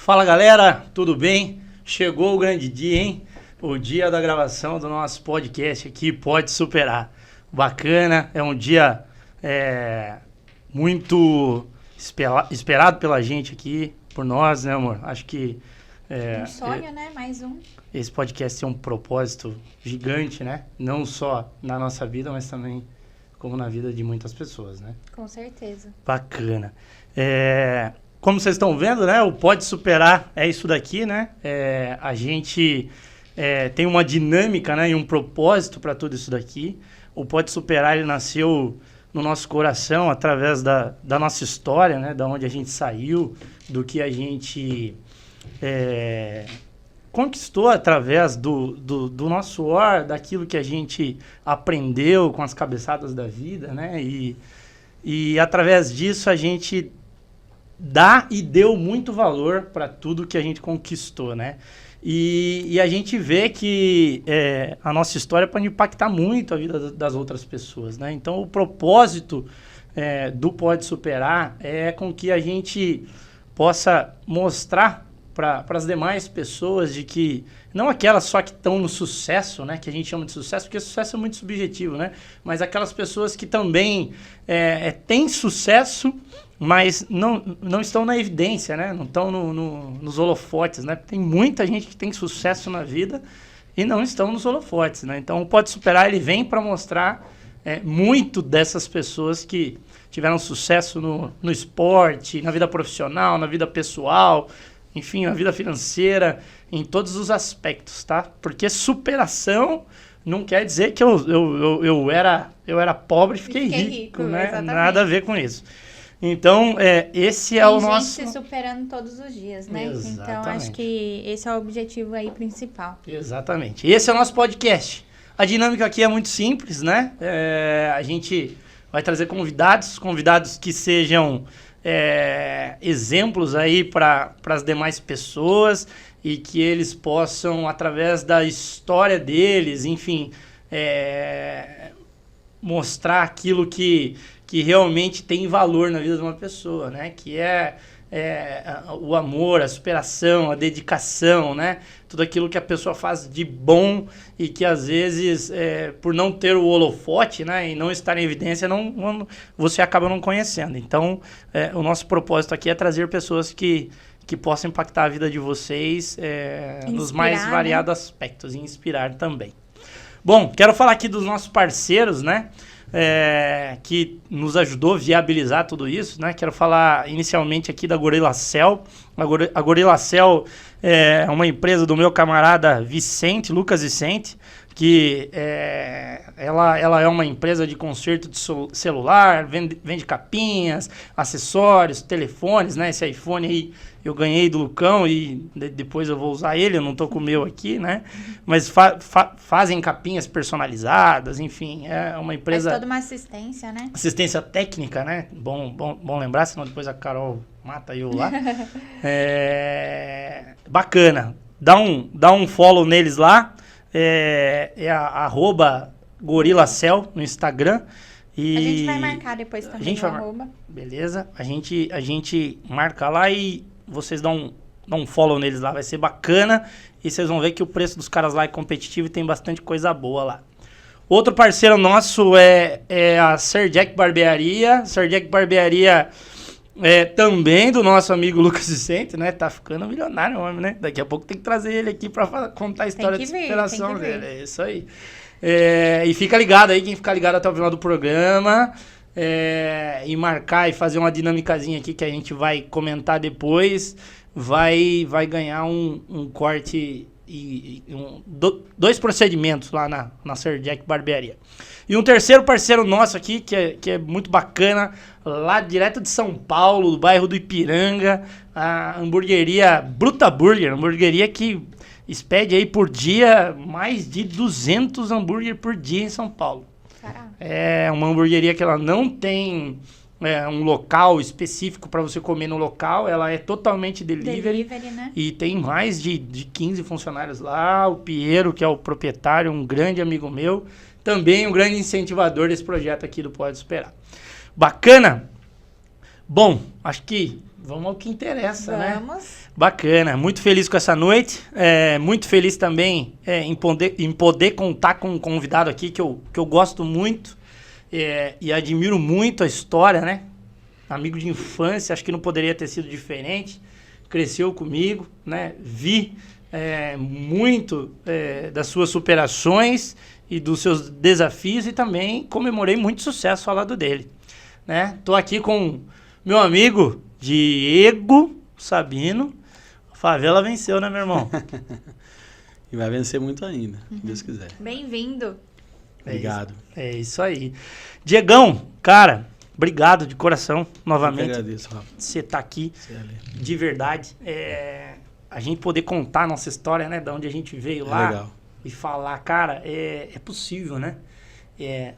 Fala galera, tudo bem? Chegou o grande dia, hein? O dia da gravação do nosso podcast aqui, Pode Superar. Bacana, é um dia muito esperado pela gente aqui, por nós, né, amor? Acho que... um sonho, né? Mais um. Esse podcast tem um propósito gigante, né? Não só na nossa vida, mas também como na vida de muitas pessoas, né? Com certeza. Bacana. Como vocês estão vendo, né? O Pode Superar é isso daqui, né? A gente tem uma dinâmica, né? E um propósito para tudo isso daqui. O Pode Superar, ele nasceu no nosso coração através da nossa história, né? Da onde a gente saiu, do que a gente conquistou através do nosso suor, daquilo que a gente aprendeu com as cabeçadas da vida, né? E através disso a gente dá e deu muito valor para tudo que a gente conquistou, né? E a gente vê que a nossa história pode impactar muito a vida das outras pessoas, né? Então, o propósito do Pode Superar é com que a gente possa mostrar para as demais pessoas de que, não aquelas só que estão no sucesso, né? Que a gente chama de sucesso, porque sucesso é muito subjetivo, né? Mas aquelas pessoas que também têm sucesso, mas não estão na evidência, né? Não estão nos holofotes, né? Tem muita gente que tem sucesso na vida e não estão nos holofotes, né? Então, o Pode Superar, ele vem para mostrar muito dessas pessoas que tiveram sucesso no esporte, na vida profissional, na vida pessoal, enfim, na vida financeira, em todos os aspectos, tá? Porque superação não quer dizer que eu era pobre e fiquei rico, né? Exatamente. Nada a ver com isso. Então, esse é o nosso... Tem gente se superando todos os dias, né? Exatamente. Então, acho que esse é o objetivo aí principal. Exatamente. Esse é o nosso podcast. A dinâmica aqui é muito simples, né? A gente vai trazer convidados que sejam exemplos aí para as demais pessoas e que eles possam, através da história deles, enfim, mostrar aquilo que realmente tem valor na vida de uma pessoa, né? Que é o amor, a superação, a dedicação, né? Tudo aquilo que a pessoa faz de bom e que às vezes, por não ter o holofote, né? E não estar em evidência, você acaba não conhecendo. Então, o nosso propósito aqui é trazer pessoas que possam impactar a vida de vocês nos mais variados aspectos e inspirar também. Bom, quero falar aqui dos nossos parceiros, né? Que nos ajudou a viabilizar tudo isso, né? Quero falar inicialmente aqui da Gorilla Cell. A Gorilla Cell é uma empresa do meu camarada Lucas Vicente, que ela é uma empresa de conserto de celular, vende capinhas, acessórios, telefones, né? Esse iPhone aí eu ganhei do Lucão e depois eu vou usar ele, eu não tô com o meu aqui, né? Mas fazem capinhas personalizadas, enfim, é uma empresa... Faz toda uma assistência, né? Assistência técnica, né? Bom lembrar, senão depois a Carol mata eu lá. Bacana. Dá um follow neles lá. @GorillaCell no Instagram. E a gente vai marcar depois também o arroba. Beleza. A gente marca lá e vocês dão um follow neles lá. Vai ser bacana. E vocês vão ver que o preço dos caras lá é competitivo e tem bastante coisa boa lá. Outro parceiro nosso é a Sir Jack Barbearia. Sir Jack Barbearia também do nosso amigo Lucas Vicente, né? Tá ficando milionário o homem, né? Daqui a pouco tem que trazer ele aqui para contar a história de superação dele. É isso aí. E fica ligado aí, quem ficar ligado até o final do programa, e marcar e fazer uma dinâmicazinha aqui que a gente vai comentar depois, vai ganhar um corte e dois procedimentos lá na Sir Jack Barbearia. E um terceiro parceiro nosso aqui, que é muito bacana, lá direto de São Paulo, do bairro do Ipiranga, a hamburgueria Bruta Burger, hamburgueria que expede aí por dia mais de 200 hambúrguer por dia em São Paulo. Caraca. É uma hamburgueria que ela não tem um local específico para você comer no local, ela é totalmente delivery, né? E tem mais de 15 funcionários lá. O Piero, que é o proprietário, um grande amigo meu, também um grande incentivador desse projeto aqui do Pode Superar. Bacana? Bom, acho que Vamos ao que interessa, né? Vamos. Bacana, muito feliz com essa noite, muito feliz também em poder contar com um convidado aqui que eu gosto muito e admiro muito a história, né? Amigo de infância, acho que não poderia ter sido diferente, cresceu comigo, né? Vi muito das suas superações e dos seus desafios e também comemorei muito sucesso ao lado dele, né? Tô aqui com meu amigo Diego Sabino. A favela venceu, né, meu irmão? E vai vencer muito ainda, se Deus quiser. Bem-vindo. Obrigado. É isso aí. Diegão, cara, obrigado de coração novamente. Eu que agradeço, Rafa. Você tá aqui de verdade. A gente poder contar a nossa história, né? De onde a gente veio lá. Legal. E falar, cara, é possível, né?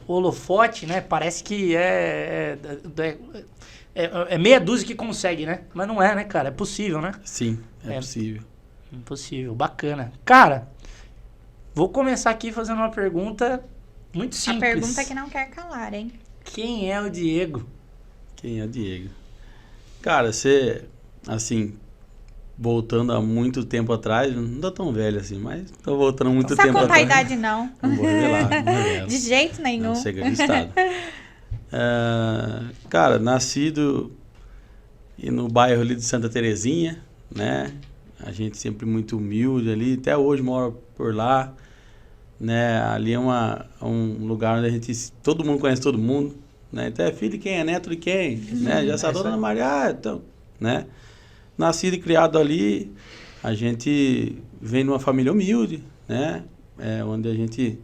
Holofote, né? Parece que é meia dúzia que consegue, né? Mas não é, né, cara? É possível, né? Sim, é possível. Impossível, bacana. Cara, vou começar aqui fazendo uma pergunta muito simples. A pergunta que não quer calar, hein? Quem é o Diego? Quem é o Diego? Cara, você, assim, voltando há muito tempo atrás, não tô tão velho assim, mas tô voltando muito tempo atrás. Não precisa contar a idade, não. Não vou revelar, não revelo. De jeito nenhum. Não, segredo de estado. Cara, nascido no bairro ali de Santa Terezinha, né? A gente sempre muito humilde ali, até hoje moro por lá, né? Ali é um lugar onde todo mundo conhece todo mundo, né? Então é filho de quem, é neto de quem, né? Já sabe, Dona Maria, então, né? Nascido e criado ali, a gente vem de uma família humilde, né? Onde a gente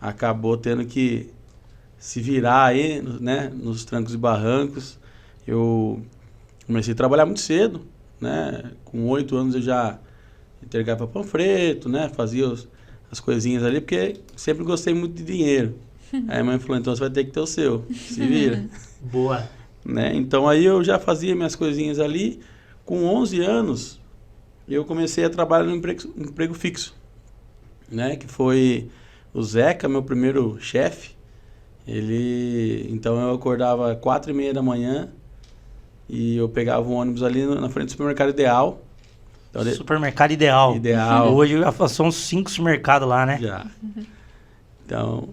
acabou tendo que se virar aí, né? Nos trancos e barrancos. Eu comecei a trabalhar muito cedo, né? Com 8 anos eu já entregava panfleto, né? Fazia as coisinhas ali, porque sempre gostei muito de dinheiro. Aí a mãe falou, então você vai ter que ter o seu, se vira. Boa. Né? Então aí eu já fazia minhas coisinhas ali. Com 11 anos, eu comecei a trabalhar no emprego fixo, né? Que foi o Zeca, meu primeiro chefe. Então eu acordava 4h30 da manhã e eu pegava um ônibus ali na frente do supermercado Ideal. Então, Supermercado Ideal. Hoje já passou uns 5 supermercados lá, né? Já. Então,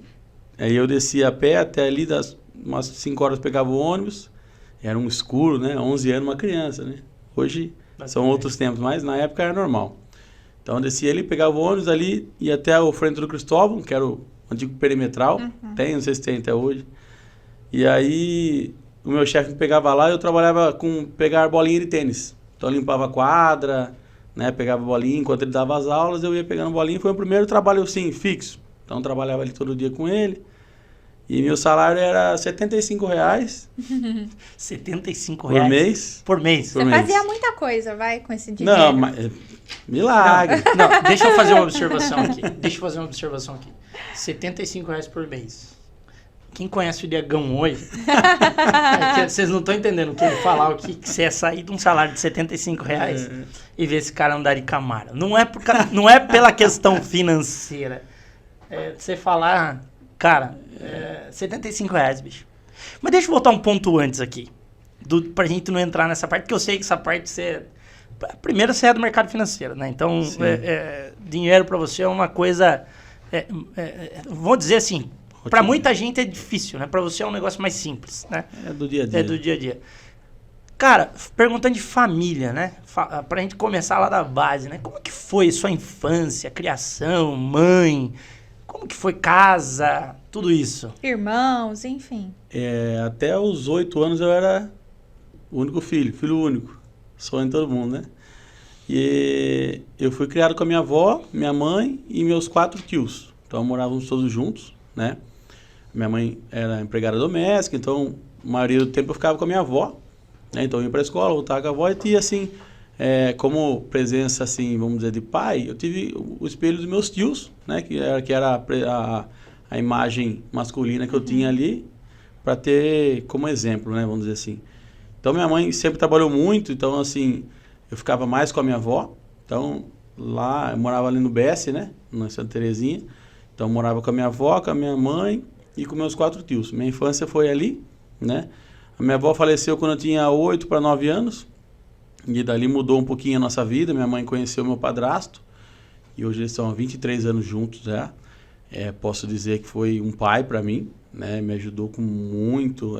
aí eu descia a pé até ali, umas 5 horas eu pegava o ônibus. Era um escuro, né? 11 anos, uma criança, né? Hoje são outros tempos, mas na época era normal. Então eu descia ali, pegava o ônibus ali, ia até o Frente do Cristóvão, que era o antigo perimetral. Tem, não sei se tem até hoje. E aí o meu chefe me pegava lá e eu trabalhava com pegar bolinha de tênis. Então eu limpava a quadra, né? Pegava bolinha, enquanto ele dava as aulas, eu ia pegando bolinha. Foi o primeiro trabalho, assim, fixo. Então eu trabalhava ali todo dia com ele. E meu salário era R$75. R$75 por mês. Por mês. Você fazia muita coisa, vai, com esse dinheiro. Não, mas... Milagre. Não, deixa eu fazer uma observação aqui. R$75 por mês. Quem conhece o Diegão hoje, vocês não estão entendendo o que ele falar, o que você é sair de um salário de R$75 e ver esse cara andar de Camaro. Não é pela questão financeira. Você falar... Cara, R$75, bicho. Mas deixa eu voltar um ponto antes aqui. Pra gente não entrar nessa parte, porque eu sei que essa parte você... Primeiro, você é do mercado financeiro, né? Então, dinheiro pra você é uma coisa... vou dizer assim, pra muita gente é difícil, né? Pra você é um negócio mais simples, né? É do dia a dia. É do dia a dia. Cara, perguntando de família, né? Pra gente começar lá da base, né? Como que foi sua infância, criação, mãe... Como que foi casa, tudo isso? Irmãos, enfim. Até os 8 anos eu era o único filho único. Sonho de todo mundo, né? E eu fui criado com a minha avó, minha mãe e meus 4 tios. Então morávamos todos juntos, né? Minha mãe era empregada doméstica, então a maioria do tempo eu ficava com a minha avó. Né? Então eu ia para a escola, voltava com a avó e tinha assim... como presença, assim, vamos dizer, de pai, eu tive o espelho dos meus tios, né? Que era a imagem masculina que eu tinha ali, para ter como exemplo, né? Vamos dizer assim. Então, minha mãe sempre trabalhou muito, então, assim, eu ficava mais com a minha avó. Então, lá, eu morava ali no BS, né? Na Santa Terezinha. Então, eu morava com a minha avó, com a minha mãe e com meus 4 tios. Minha infância foi ali, né? A minha avó faleceu quando eu tinha 8 para 9 anos. E dali mudou um pouquinho a nossa vida. Minha mãe conheceu meu padrasto. E hoje eles estão há 23 anos juntos já. Posso dizer que foi um pai para mim, né? Me ajudou com muito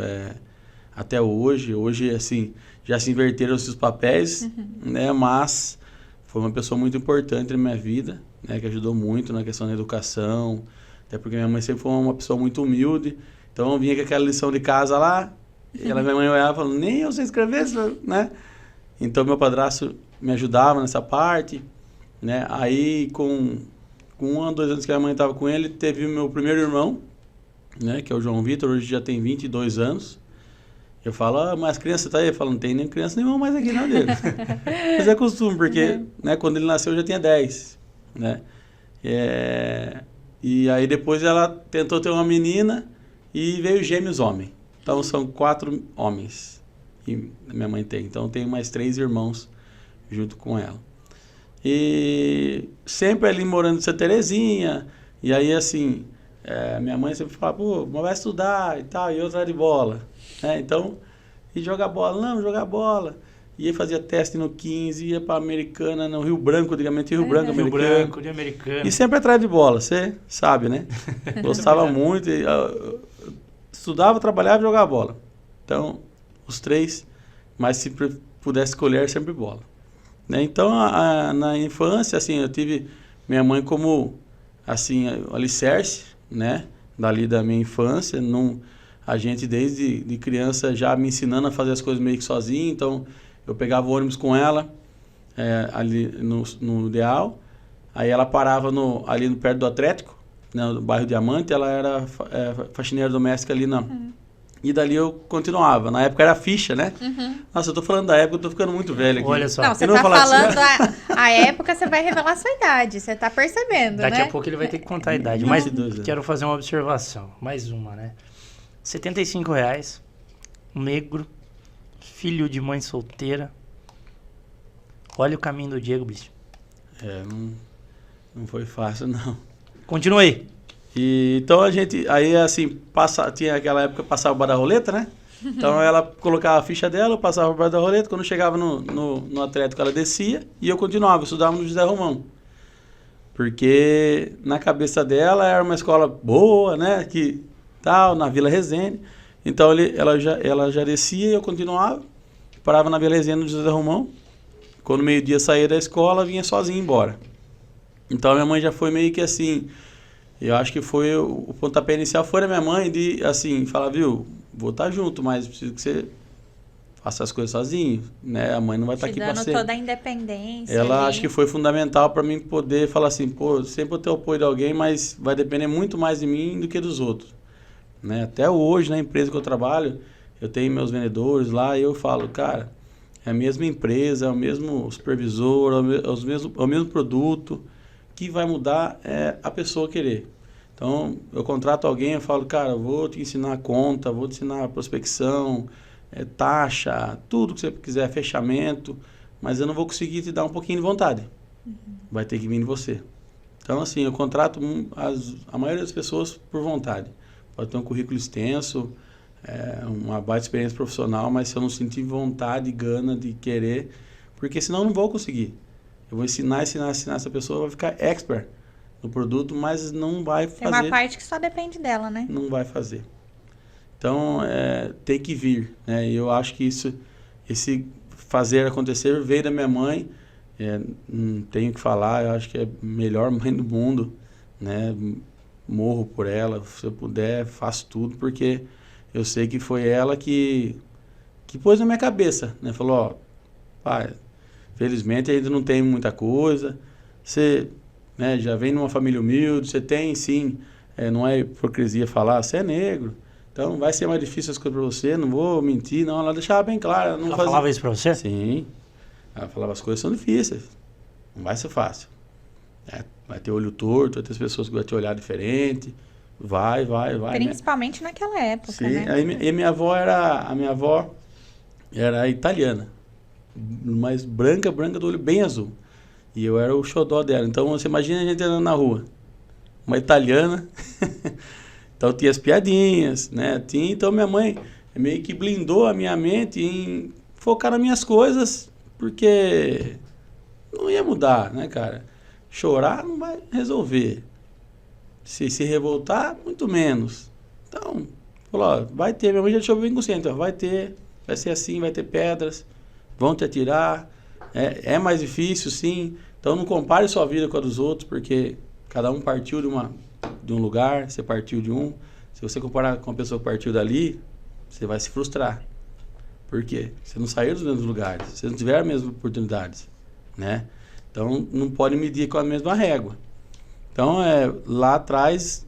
até hoje. Hoje, assim, já se inverteram esses papéis, né? Mas foi uma pessoa muito importante na minha vida, né? Que ajudou muito na questão da educação. Até porque minha mãe sempre foi uma pessoa muito humilde. Então, eu vinha com aquela lição de casa lá, e minha mãe olhava e falava, nem eu sei escrever, né? Então, meu padrasto me ajudava nessa parte, né? Aí, com 1 ou 2 anos que a mãe estava com ele, teve o meu primeiro irmão, né? Que é o João Vitor, hoje já tem 22 anos. Eu falo, mas criança tá aí? Eu falo, não tem nem criança nenhuma mais aqui, não, dele. Mas é costume, porque né, quando ele nasceu eu já tinha 10, né? E aí depois ela tentou ter uma menina e veio gêmeos homem. Então são 4 homens que minha mãe tem. Então tem mais 3 irmãos junto com ela. E sempre ali morando em Santa Terezinha. E aí assim, minha mãe sempre fala, pô, mas vai estudar e tal, e outra de bola. Então, e jogar bola, não, jogar bola. Ia fazia teste no 15, ia para Americana, no Rio Branco, antigamente Rio Branco, Rio Americana. Branco, de Americana. E sempre atrás de bola, você sabe, né? Gostava muito, estudava, trabalhava e jogava bola. Então, os 3, mas se pudesse escolher, sempre bola. Né? Então, na infância, assim, eu tive minha mãe como, assim, alicerce, né? Dali da minha infância, a gente desde de criança já me ensinando a fazer as coisas meio que sozinho, então eu pegava o ônibus com ela ali no Ideal, aí ela parava ali perto do Atlético, né, no bairro Diamante, ela era faxineira doméstica ali e dali eu continuava. Na época era ficha, né? Nossa, eu tô falando da época, eu tô ficando muito velho aqui. Olha só. Não, você tá falando a época, você vai revelar a sua idade, você tá percebendo, Daqui né? a pouco ele vai ter que contar a idade, mas quero fazer uma observação, mais uma, né? R$75, negro, filho de mãe solteira. Olha o caminho do Diego, bicho. Não foi fácil, não. Continua aí. E, então a gente, aí assim, tinha aquela época que passava o bar da roleta, né? Então ela colocava a ficha dela, eu passava o bar da roleta, quando chegava no Atlético ela descia e eu continuava, eu estudava no José Romão. Porque na cabeça dela era uma escola boa, né? Que tal, na Vila Resende. Então ela já descia e eu continuava, parava na Vila Resende no José Romão. Quando meio-dia saía da escola, vinha sozinho embora. Então a minha mãe já foi meio que assim, eu acho que foi o pontapé inicial foi da minha mãe de assim, falar, viu, vou estar junto, mas preciso que você faça as coisas sozinho, né? A mãe não vai estar aqui para sempre. Toda a independência. Ela acho que foi fundamental para mim poder falar assim, pô, sempre vou ter o apoio de alguém, mas vai depender muito mais de mim do que dos outros. Né? Até hoje, na empresa que eu trabalho, eu tenho meus vendedores lá e eu falo, cara, é a mesma empresa, é o mesmo supervisor, é o mesmo produto, que vai mudar a pessoa querer. Então, eu contrato alguém, eu falo, cara, eu vou te ensinar a conta, vou te ensinar a prospecção, taxa, tudo que você quiser, fechamento, mas eu não vou conseguir te dar um pouquinho de vontade. Vai ter que vir de você. Então, assim, eu contrato a maioria das pessoas por vontade. Pode ter um currículo extenso, uma baita experiência profissional, mas se eu não sentir vontade, gana de querer, porque senão eu não vou conseguir. Eu vou ensinar essa pessoa, vai ficar expert no produto, mas não vai fazer. Tem uma parte que só depende dela, né? Não vai fazer. Então, tem que vir, né? E eu acho que esse fazer acontecer veio da minha mãe, não tenho o que falar, eu acho que é a melhor mãe do mundo, né? Morro por ela, se eu puder, faço tudo, porque eu sei que foi ela que pôs na minha cabeça, né? Falou, ó, pai, felizmente ainda não tem muita coisa, você, né, já vem numa família humilde, você tem sim, não é hipocrisia falar, você é negro, então vai ser mais difícil as coisas para você, não vou mentir, não, ela deixava bem claro. Ela falava isso para você? Sim, ela falava, as coisas são difíceis, não vai ser fácil. Vai ter olho torto, vai ter as pessoas que vão te olhar diferente, vai. Principalmente naquela época, sim, né? Aí a minha avó era italiana, mas branca do olho bem azul. E eu era o xodó dela. Então você imagina a gente andando na rua, uma italiana, então tinha as piadinhas, né? Então minha mãe meio que blindou a minha mente em focar nas minhas coisas, porque não ia mudar, né, cara? Chorar não vai resolver. Se revoltar, muito menos. Então, falou, ó, vai ter, minha mãe já deixou bem consciente, ó, vai ter, vai ser assim, vai ter pedras, vão te atirar, é mais difícil, sim. Então não compare sua vida com a dos outros, porque cada um partiu de um lugar, você partiu de um. Se você comparar com a pessoa que partiu dali, você vai se frustrar. Por quê? Você não saiu dos mesmos lugares, você não tiver as mesmas oportunidades, né? Então, não pode medir com a mesma régua. Então, lá atrás,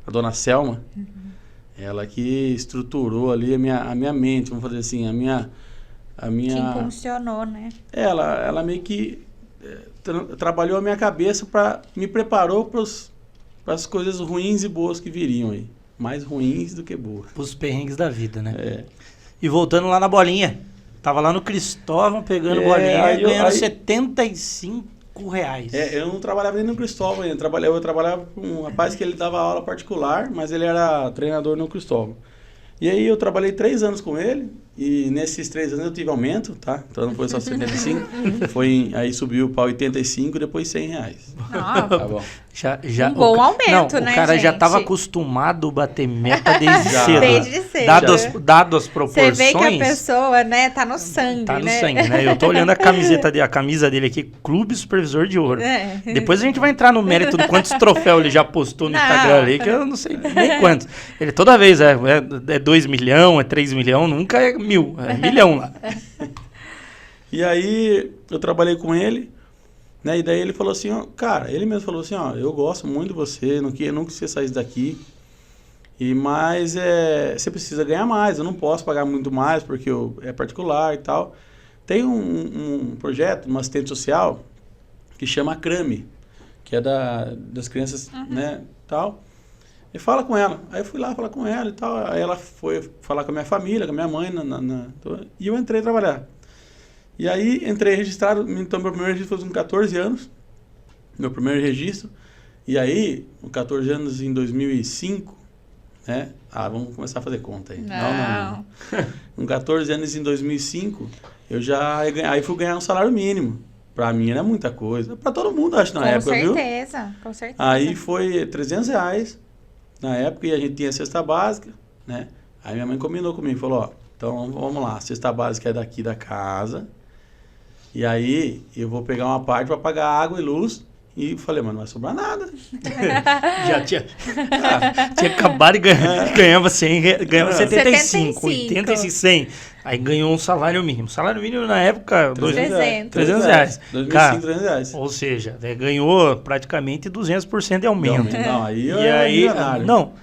a dona Selma, ela que estruturou ali a minha mente, vamos fazer assim, a minha... Que impulsionou, né? Ela meio que trabalhou a minha cabeça, me preparou para as coisas ruins e boas que viriam aí. Mais ruins do que boas. Os perrengues da vida, né? É. E voltando lá na bolinha. Tava lá no Cristóvão pegando bolinha e ganhando R$75. Eu não trabalhava nem no Cristóvão ainda. Eu trabalhava com um rapaz que ele dava aula particular, mas ele era treinador no Cristóvão. E aí eu trabalhei 3 anos com ele, e nesses 3 anos eu tive aumento, tá? Então não foi só 75, aí subiu para 85 e depois R$100. Nossa. Tá bom. Já, Um bom aumento, né, O cara já gente? estava acostumado a bater meta desde cedo. Desde cedo. Dado as proporções. Você vê que a pessoa, né, tá no sangue, Tá no né? sangue, né? Eu tô olhando a camisa dele aqui, Clube Supervisor de Ouro. É. Depois a gente vai entrar no mérito de quantos troféus ele já postou no Instagram ali, que eu não sei nem quantos. Ele toda vez é 2 milhões, é 3 milhões, nunca é 1.000, é 1 milhão lá. E aí eu trabalhei com ele, né? E daí ele falou assim, ó, cara, ele mesmo falou assim, ó, eu gosto muito de você, não queria nunca que você saísse daqui. Mas você precisa ganhar mais, eu não posso pagar muito mais porque é particular e tal. Tem um projeto, uma assistente social, que chama CRAME, que é das crianças, né, tal. E fala com ela. Aí eu fui lá falar com ela e tal. Aí ela foi falar com a minha família, com a minha mãe, e eu entrei a trabalhar. E aí entrei registrado, então meu primeiro registro foi com 14 anos, meu primeiro registro. E aí, com 14 anos em 2005, né? Vamos começar a fazer conta aí. Não. Com 14 anos em 2005, eu já aí fui ganhar um salário mínimo. Pra mim era muita coisa. Pra todo mundo, acho, na época, viu? Com certeza. Aí foi R$300 na época e a gente tinha cesta básica, né? Aí minha mãe combinou comigo, falou, ó, então vamos lá, a cesta básica é daqui da casa. E aí eu vou pegar uma parte pra pagar água e luz. E falei, mas não vai sobrar nada. Já tinha acabado e ganhava 100, ganhava 75, 80 e 100. Aí ganhou um salário mínimo. Salário mínimo na época, R$300. 2005, Cara, R$300. ou seja, ganhou praticamente 200% de aumento. Não, aí eu era milionário. Não.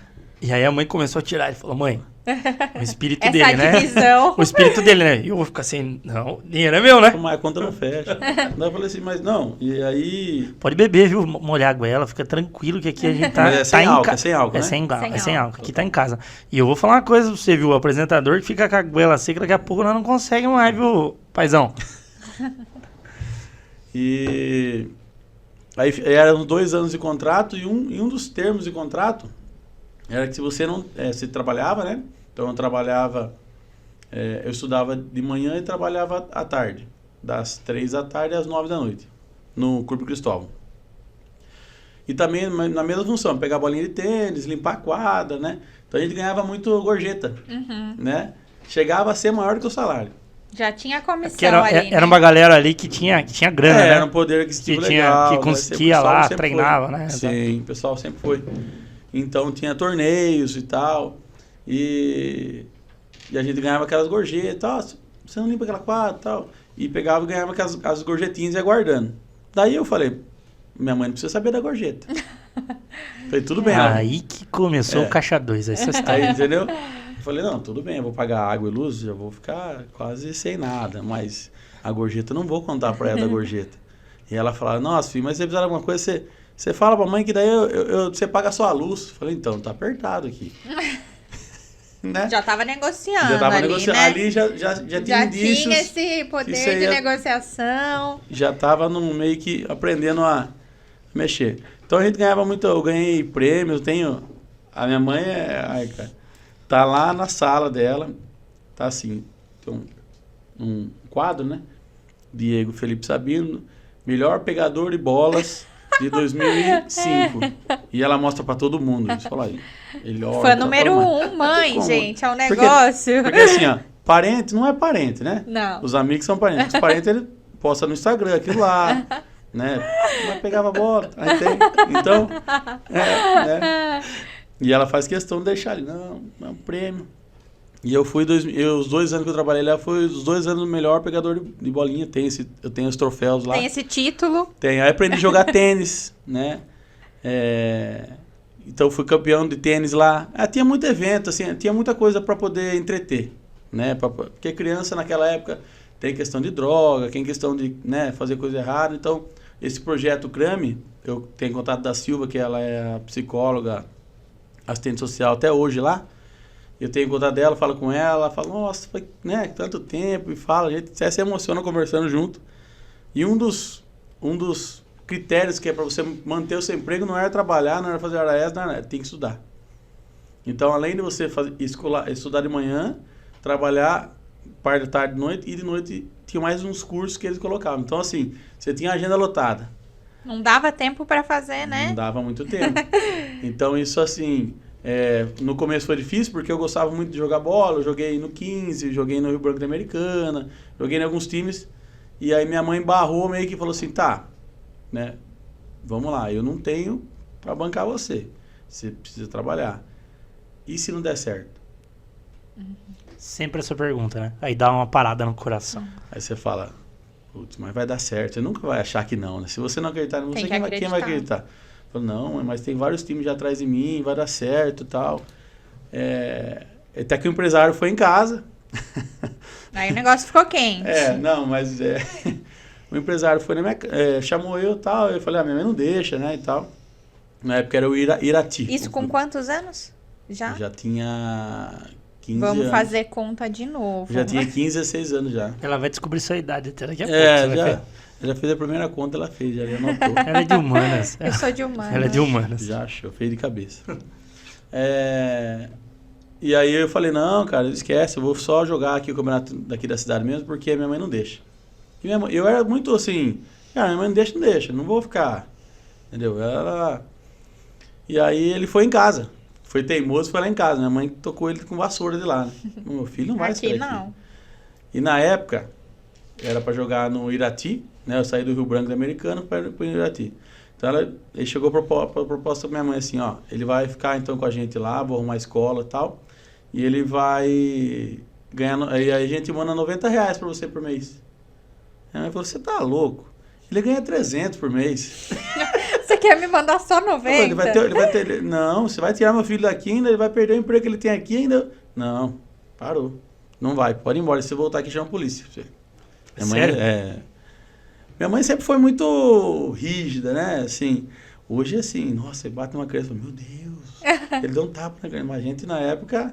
E aí a mãe começou a tirar. Ele falou, mãe, o espírito Essa dele, né? divisão. O espírito dele, né? E eu vou ficar sem... Não, dinheiro é meu, né? Mas a conta não fecha. Daí eu falei assim, mas não. E aí... Pode beber, viu? Molhar água ela, fica tranquilo que aqui a gente tá... Mas é sem álcool, é sem álcool, É né? sem álcool. Aqui tá em casa. E eu vou falar uma coisa pra você, viu? O apresentador que fica com a goela seca, daqui a pouco nós não conseguimos mais, viu, paizão? E... Aí eram 2 anos de contrato e um dos termos de contrato era que se você não... você trabalhava, né? Então eu trabalhava... eu estudava de manhã e trabalhava à tarde. Das 3 da tarde às 9 da noite. No Clube Cristóvão. E também na mesma função. Pegar bolinha de tênis, limpar a quadra, né? Então a gente ganhava muito gorjeta. Né? Chegava a ser maior do que o salário. Já tinha comissão Que era, ali, era uma galera ali que tinha grana, né? Era um poder aquisitivo legal. Que conseguia lá, treinava, né? Sim, o pessoal sempre foi. Então tinha torneios e tal. E a gente ganhava aquelas gorjetas e tal. Você não limpa aquela quadra e tal. E pegava e ganhava as gorjetinhas e ia guardando. Daí eu falei, minha mãe não precisa saber da gorjeta. Falei, tudo bem. Aí que começou o Caixa 2, essa história. Aí, entendeu? Eu falei, não, tudo bem, eu vou pagar água e luz, já vou ficar quase sem nada. Mas a gorjeta, eu não vou contar pra ela da gorjeta. E ela falava, nossa, filho, mas se você precisar de alguma coisa, você fala pra mãe que daí você paga só a luz. Eu falei, então, tá apertado aqui. Né? Já tava negociando. Já tava ali, negociando. né? Ali já tinha indícios. Tinha esse poder de negociação. Já tava no meio que aprendendo a mexer. Então a gente ganhava muito, eu ganhei prêmios, a minha mãe ai, cara, tá lá na sala dela, tá assim, então, um quadro, né? Diego Felipe Sabino, melhor pegador de bolas de 2005. E ela mostra pra todo mundo isso. Fala aí. Ele olha, Fã número 1, mãe, como? gente. É um negócio. Porque assim, ó, parente não é parente, né? Não. Os amigos são parentes. Os parentes, ele posta no Instagram, aquilo lá, né? Mas pegava a bola, aí tem. Então, né? E ela faz questão de deixar ali, não, é um prêmio. E eu fui, os 2 anos que eu trabalhei lá, foi os 2 anos o melhor pegador de bolinha. Eu tenho os troféus lá. Tem esse título. Tem. Aí aprendi a jogar tênis, né? Então fui campeão de tênis lá. Tinha muito evento, assim, tinha muita coisa para poder entreter, né? Porque criança naquela época tem questão de droga, tem questão de, né, fazer coisa errada. Então, esse projeto CRAME, eu tenho contato da Silva, que ela é a psicóloga, assistente social até hoje lá. Eu tenho contato dela, falo com ela, falo, nossa, foi, né, tanto tempo, e fala, a gente até se emociona conversando junto. E um dos critérios que é para você manter o seu emprego não era trabalhar, não era fazer hora extra, não era, tem que estudar. Então, além de você estudar de manhã, trabalhar parte da tarde, de noite, e de noite tinha mais uns cursos que eles colocavam. Então, assim, você tinha a agenda lotada. Não dava tempo para fazer, né? Não dava muito tempo. Então, isso assim, no começo foi difícil, porque eu gostava muito de jogar bola. Eu joguei no 15, joguei no Rio Branco da Americana, joguei em alguns times. E aí minha mãe barrou meio que falou assim, tá, né, vamos lá, eu não tenho para bancar você. Você precisa trabalhar. E se não der certo? Sempre essa pergunta, né? Aí dá uma parada no coração. Aí você fala, putz, mas vai dar certo. Você nunca vai achar que não, né? Se você não acreditar em você, quem vai acreditar? Falei, não, mas tem vários times já atrás de mim, vai dar certo e tal. Até que o empresário foi em casa. Aí o negócio ficou quente. O empresário foi na minha chamou eu e tal. Eu falei, minha mãe não deixa, né, e tal. Na época era o Irati. Isso com quantos anos? Já? Já tinha 15 Vamos anos. fazer conta de novo. Já tinha 15 a 6 anos já. Ela vai descobrir sua idade até daqui a pouco. Já fez a primeira conta, ela fez, já anotou. Ela é de humanas. Eu sou de humanas. Ela é de humanas. Já achou, fez de cabeça. E aí eu falei, não, cara, esquece, eu vou só jogar aqui o campeonato daqui da cidade mesmo, porque minha mãe não deixa. E eu era muito assim, cara, minha mãe não deixa, não vou ficar, entendeu? E aí ele foi em casa, foi teimoso, foi lá em casa, minha mãe tocou ele com vassoura de lá, né? Meu filho não vai sair aqui. E na época, era para jogar no Irati, né? Eu saí do Rio Branco da Americana para o Irati. Então ele chegou para a proposta da minha mãe assim, ó, ele vai ficar então com a gente lá, vou arrumar escola e tal, e ele vai ganhar, aí a gente manda R$90 para você por mês. A minha mãe falou, você tá louco? Ele ganha 300 por mês. Você quer me mandar só 90? Ele vai ter, não, você vai tirar meu filho daqui ainda, ele vai perder o emprego que ele tem aqui ainda. Não, parou. Não vai, pode ir embora. Se você voltar aqui, chama a polícia. Minha mãe sempre foi muito rígida, né? Assim, hoje assim, nossa, você bate numa criança, meu Deus, ele deu um tapa na criança. Mas a gente na época,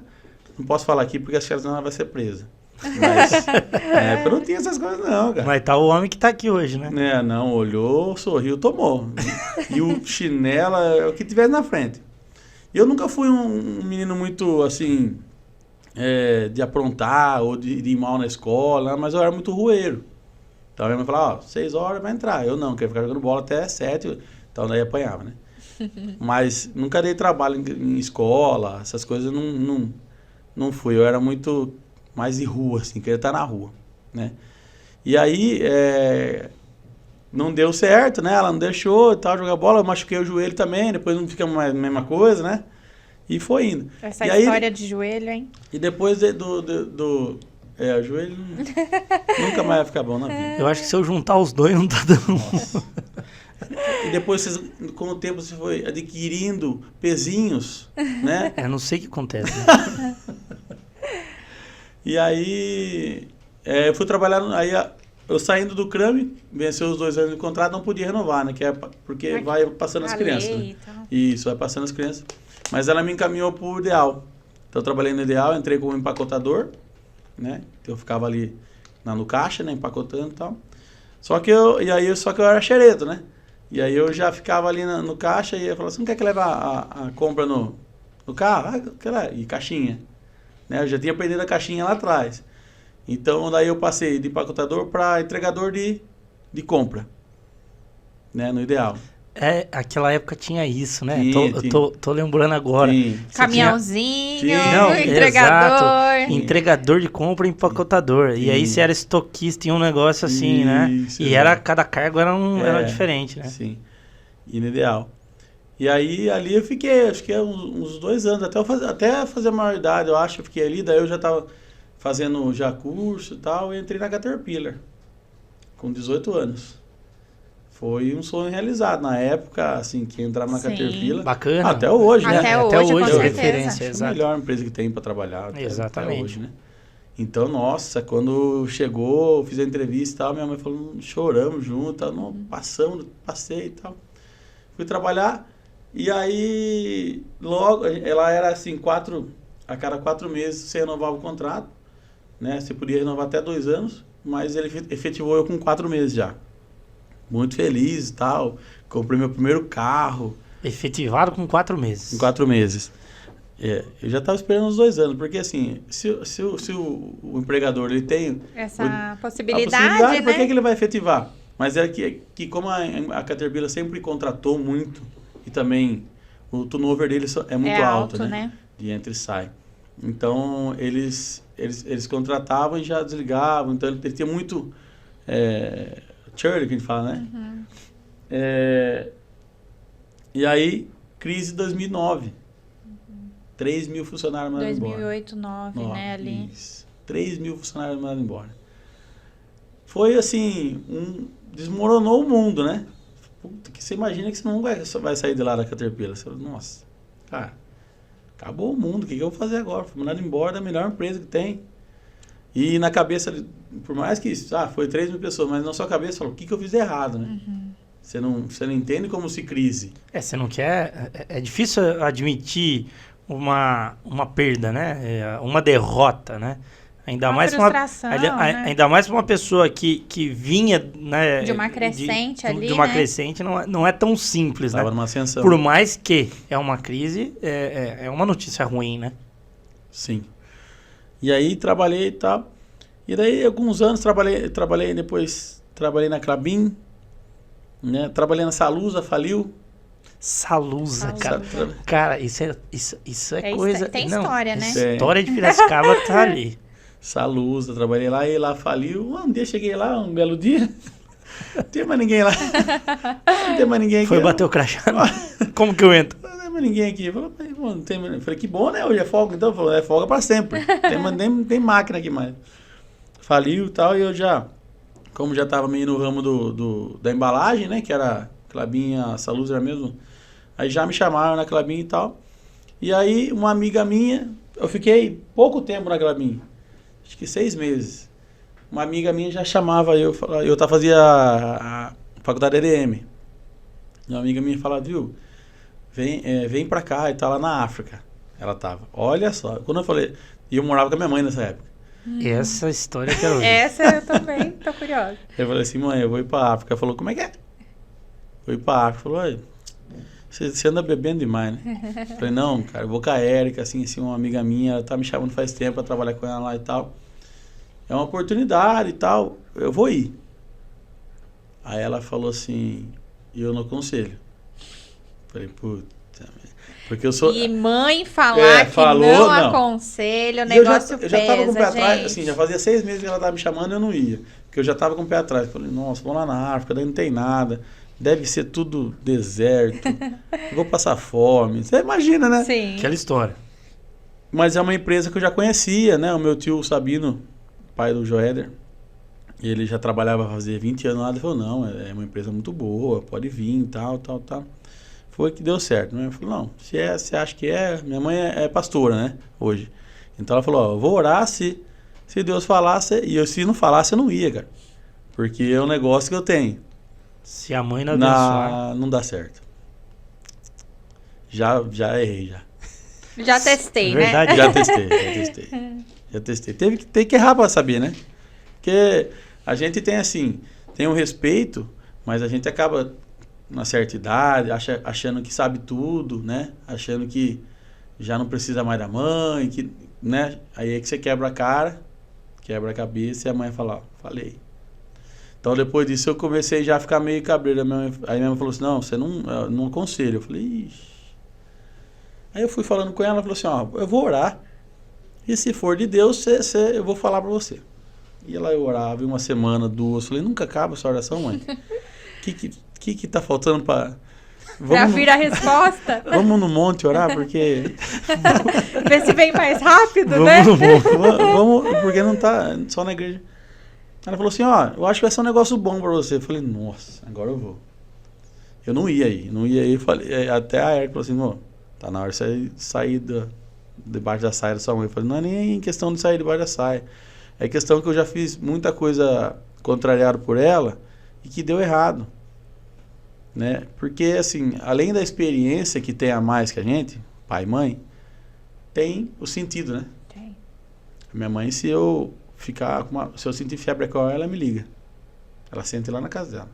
não posso falar aqui porque acho que ela vai ser presa. Mas na época não tinha essas coisas não, cara. Mas tá o homem que tá aqui hoje, né? Não, olhou, sorriu, tomou. E o chinelo é o que tivesse na frente. Eu nunca fui um menino muito, assim, de aprontar ou de ir mal na escola, mas eu era muito rueiro. Então a minha mãe falava, 6 horas vai entrar. Eu não, queria ficar jogando bola até 7, então daí apanhava, né? Mas nunca dei trabalho em escola, essas coisas não fui. Eu era muito mais de rua, assim, queria estar na rua, né? E aí, não deu certo, né? Ela não deixou e tal, jogar bola, eu machuquei o joelho também, depois não fica mais a mesma coisa, né? E foi indo. Essa e história aí, de joelho, hein? E depois o joelho nunca mais vai ficar bom na vida. Eu acho que se eu juntar os dois não tá dando. Nossa. E depois, com o tempo, você foi adquirindo pezinhos, né? Eu não sei o que acontece. Né? E aí, eu fui trabalhar, aí eu saindo do CRAME, venceu os 2 anos de contrato, não podia renovar, né? Porque vai passando as crianças. Né? Isso, vai passando as crianças. Mas ela me encaminhou pro Ideal. Então eu trabalhei no Ideal, entrei como empacotador, né? Então eu ficava ali no caixa, né? Empacotando e tal. Só que eu era xereto, né? E aí eu já ficava ali no caixa e eu falava, você não quer que leve a compra no carro? E caixinha. Né? Eu já tinha perdido a caixinha lá atrás. Então, daí eu passei de empacotador para entregador de compra, né, no ideal. Aquela época tinha isso, né? Tinha. Tô lembrando agora. Sim. Você Caminhãozinho, tinha- Não, entregador. exato. Entregador de compra e empacotador. E aí Sim. você era estoquista em um negócio assim, né? Isso, E cada cargo era diferente, né? Sim, e no ideal. E aí, ali eu fiquei, acho que uns 2 anos, até fazer a maioridade, eu acho, eu fiquei ali, daí eu já tava fazendo já curso e tal, e entrei na Caterpillar, com 18 anos. Foi um sonho realizado. Na época, assim, que entrava na Sim. Caterpillar. Bacana. Até hoje, né? Até hoje, com é certeza. referência, Acho que é a exato. melhor empresa que tem para trabalhar até Exatamente. hoje, né? Então, nossa, quando chegou, fiz a entrevista e tal, minha mãe falou, choramos junto, tal, não, passei e tal. Fui trabalhar e aí, logo, ela era assim, a cada 4 meses você renovava o contrato, né? Você podia renovar até 2 anos, mas ele efetivou eu com 4 meses já. Muito feliz e tal, comprei meu primeiro carro. Efetivado com 4 meses. Em 4 meses. Eu já estava esperando uns 2 anos, porque assim, se o empregador ele tem Essa a possibilidade, né? por que ele vai efetivar? Mas é que como a Caterpillar sempre contratou muito, e também o turnover dele é muito alto, né? De entra e sai. Então, eles contratavam e já desligavam, então ele tinha muito churn, que a gente fala, né? Uhum. E aí, crise 2009. 3 mil funcionários mandaram embora. 2008, 2009, né, ali. Isso. 3 mil funcionários mandaram embora. Foi assim, desmoronou o mundo, né? Puta, que você imagina que você não vai sair de lá da Caterpillar. Você fala, nossa, cara, acabou o mundo, o que eu vou fazer agora? Fui mandado embora da melhor empresa que tem. E na cabeça, por mais que foi 3 mil pessoas, mas na sua cabeça, falou, o que eu fiz de errado, né? Uhum. Você não entende como se crise. Você não quer... É difícil admitir uma perda, né? Uma derrota, né? Ainda mais frustração, né? Ainda mais para uma pessoa que vinha, né, de uma crescente ali, de uma né? crescente, não é tão simples, Estava né? numa ascensão. Por mais que é uma crise, é uma notícia ruim, né? Sim. E aí trabalhei e tal. E daí alguns anos trabalhei depois, trabalhei na Klabin, né? Trabalhei na Salusa, faliu. Salusa, cara. Cara, isso é coisa... Tem história, né? A história de Piracicaba tá ali. Salusa, trabalhei lá e lá faliu. Um dia cheguei lá, um belo dia. Não tem mais ninguém lá. Não tem mais ninguém aqui. Foi bater o crachá. Como que eu entro? Não tem mais ninguém aqui. Falei, que bom, né? Hoje é folga. Então, falou, é folga pra sempre. Não tem máquina aqui mais. Faliu e tal. E eu já, como já tava meio no ramo da embalagem, né? Que era Klabin, a Salusa era mesmo. Aí já me chamaram na Klabin e tal. E aí, uma amiga minha, eu fiquei pouco tempo na Klabin. Acho que 6 meses. Uma amiga minha já chamava eu fazia a faculdade EDM. Uma amiga minha falava, viu, vem pra cá, e tá lá na África. Ela tava. Olha só, quando eu falei, e eu morava com a minha mãe nessa época. Essa história que eu vi. Essa eu também tô curiosa. Eu falei assim, mãe, eu vou ir pra África. Ela falou, como é que é? Vou ir pra África. Falou, olha, você anda bebendo demais, né? Eu falei, não, cara, eu vou com a Érica, assim, uma amiga minha, ela tá me chamando faz tempo pra trabalhar com ela lá e tal. É uma oportunidade e tal, eu vou ir. Aí ela falou assim, eu não aconselho. Falei, puta, porque eu sou... E mãe falar que não aconselha, o negócio eu já tava com o pé atrás, gente. assim, já fazia 6 meses que ela tava me chamando e eu não ia. Porque eu já tava com o pé atrás. Falei, nossa, vamos lá na África, daí não tem nada. Deve ser tudo deserto. Eu vou passar fome. Você imagina, né? Sim. Aquela história. Mas é uma empresa que eu já conhecia, né? O meu tio Sabino, pai do Joéder, ele já trabalhava fazia 20 anos lá. Ele falou, não, é uma empresa muito boa, pode vir, tal. Foi que deu certo, né? Eu falei, não, se acha que é... Minha mãe é pastora, né? Hoje. Então ela falou, ó, eu vou orar se Deus falasse, e se não falasse, eu não ia, cara. Porque é um negócio que eu tenho. Se a mãe não abençoar... Não dá certo. Já errei, já. Já testei, Verdade. né? Já testei. Tem que errar pra saber, né? Porque a gente tem assim, tem um respeito, mas a gente acaba, na certa idade, achando que sabe tudo, né? Achando que já não precisa mais da mãe, que, né? Aí é que você quebra a cara quebra a cabeça e a mãe fala, ó, falei. Então depois disso eu comecei já a ficar meio cabreiro. Aí minha mãe falou assim, não, você não aconselha. Eu falei, ixi. Aí eu fui falando com ela, ela falou assim, ó, eu vou orar. E se for de Deus, eu vou falar pra você. E ela eu orava, uma semana, 2. Eu falei, nunca acaba essa oração, mãe? O que tá faltando pra vir a resposta? Vamos no monte orar, porque... Ver se vem mais rápido, vamos né? no monte. Vamos, porque não tá só na igreja. Ela falou assim, ó, eu acho que vai ser um negócio bom pra você. Eu falei, nossa, agora eu vou. Eu não ia ir. Falei, até a Erika falou assim, não, tá na hora de sair debaixo da saia da sua mãe. Eu falei, não é nem questão de sair debaixo da saia. É questão que eu já fiz muita coisa contrariada por ela e que deu errado. Né? Porque, assim, além da experiência que tem a mais que a gente, pai e mãe, tem o sentido, né? Tem. Minha mãe, se eu sentir febre com ela me liga. Ela sente lá na casa dela.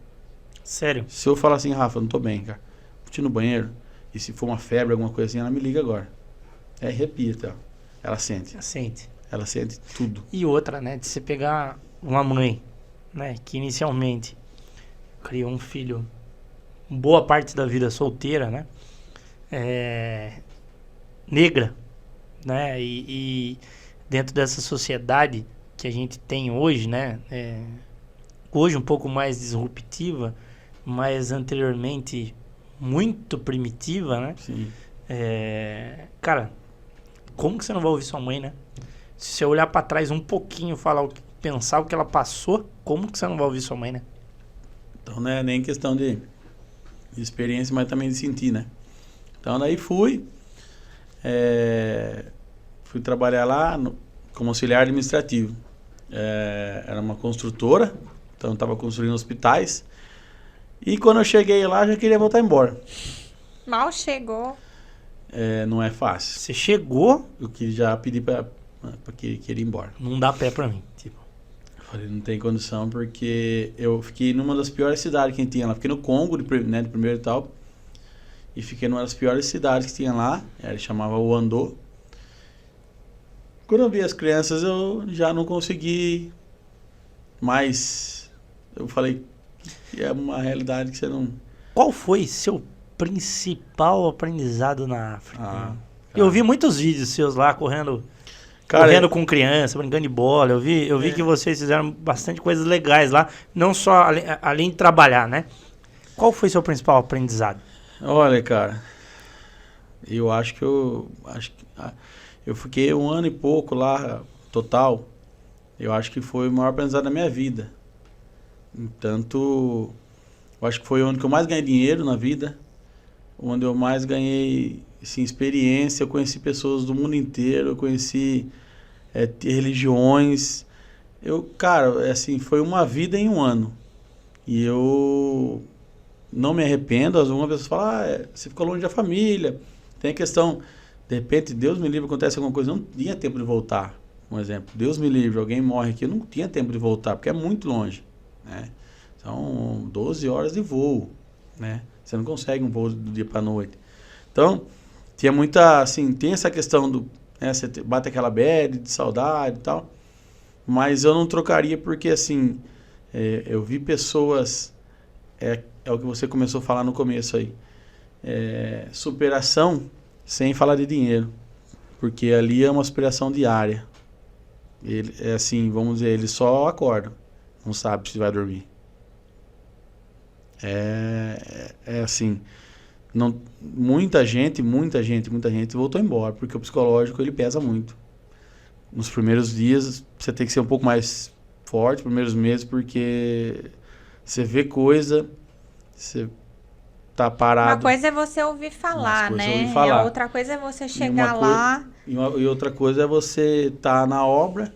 Sério? Se eu falar assim, Rafa, não tô bem, cara, vou ir no banheiro, e se for uma febre, alguma coisa assim, ela me liga agora. Repita, ela sente. Ela sente tudo. E outra, né, de você pegar uma mãe, né, que inicialmente criou um filho boa parte da vida solteira, né, negra, né, e dentro dessa sociedade que a gente tem hoje, né, hoje um pouco mais disruptiva, mas anteriormente muito primitiva, né? Sim. Cara, como que você não vai ouvir sua mãe, né? Se você olhar pra trás um pouquinho, pensar o que ela passou, como que você não vai ouvir sua mãe, né? Então não é nem questão de experiência, mas também de sentir, né? Então daí fui trabalhar lá como auxiliar administrativo. Era uma construtora, então estava construindo hospitais. E quando eu cheguei lá, já queria voltar embora. Mal chegou. Não é fácil. Você chegou... Eu que já pedi pra que ir embora. Não dá pé pra mim, tipo. Eu falei, não tem condição, porque eu fiquei numa das piores cidades que tinha lá. Fiquei no Congo, de primeiro e tal. E fiquei numa das piores cidades que tinha lá. Ele chamava Uandô. Quando eu vi as crianças, eu já não consegui mais. Eu falei, é uma realidade que você não... Qual foi seu principal aprendizado na África? Eu vi muitos vídeos seus lá correndo com criança, brincando de bola. Eu vi que vocês fizeram bastante coisas legais lá, não só além de trabalhar, né? Qual foi seu principal aprendizado? Olha, cara, eu acho que eu fiquei 1 ano e pouco lá, total. Eu acho que foi o maior aprendizado da minha vida. Tanto, eu acho que foi onde que eu mais ganhei dinheiro na vida, onde eu mais ganhei, assim, experiência. Eu conheci pessoas do mundo inteiro, eu conheci religiões. Cara, assim, foi uma vida em 1 ano. E eu não me arrependo. Algumas pessoas falam, você ficou longe da família. Tem a questão, de repente, Deus me livre, acontece alguma coisa, eu não tinha tempo de voltar. Um exemplo, Deus me livre, alguém morre aqui, eu não tinha tempo de voltar, porque é muito longe, né? São 12 horas de voo, né? Você não consegue um voo do dia para a noite. Então, tinha muita, assim, tem essa questão do, né, você bate aquela bad de saudade e tal, mas eu não trocaria porque, assim, eu vi pessoas, é o que você começou a falar no começo aí, superação sem falar de dinheiro, porque ali é uma superação diária. Ele, assim, vamos dizer, ele só acorda, não sabe se vai dormir. Assim, não, muita gente voltou embora, porque o psicológico ele pesa muito. Nos primeiros dias você tem que ser um pouco mais forte, primeiros meses, porque você vê coisa, você tá parado. Uma coisa é você ouvir falar, né? A outra coisa é você chegar lá. E outra coisa é você estar na obra,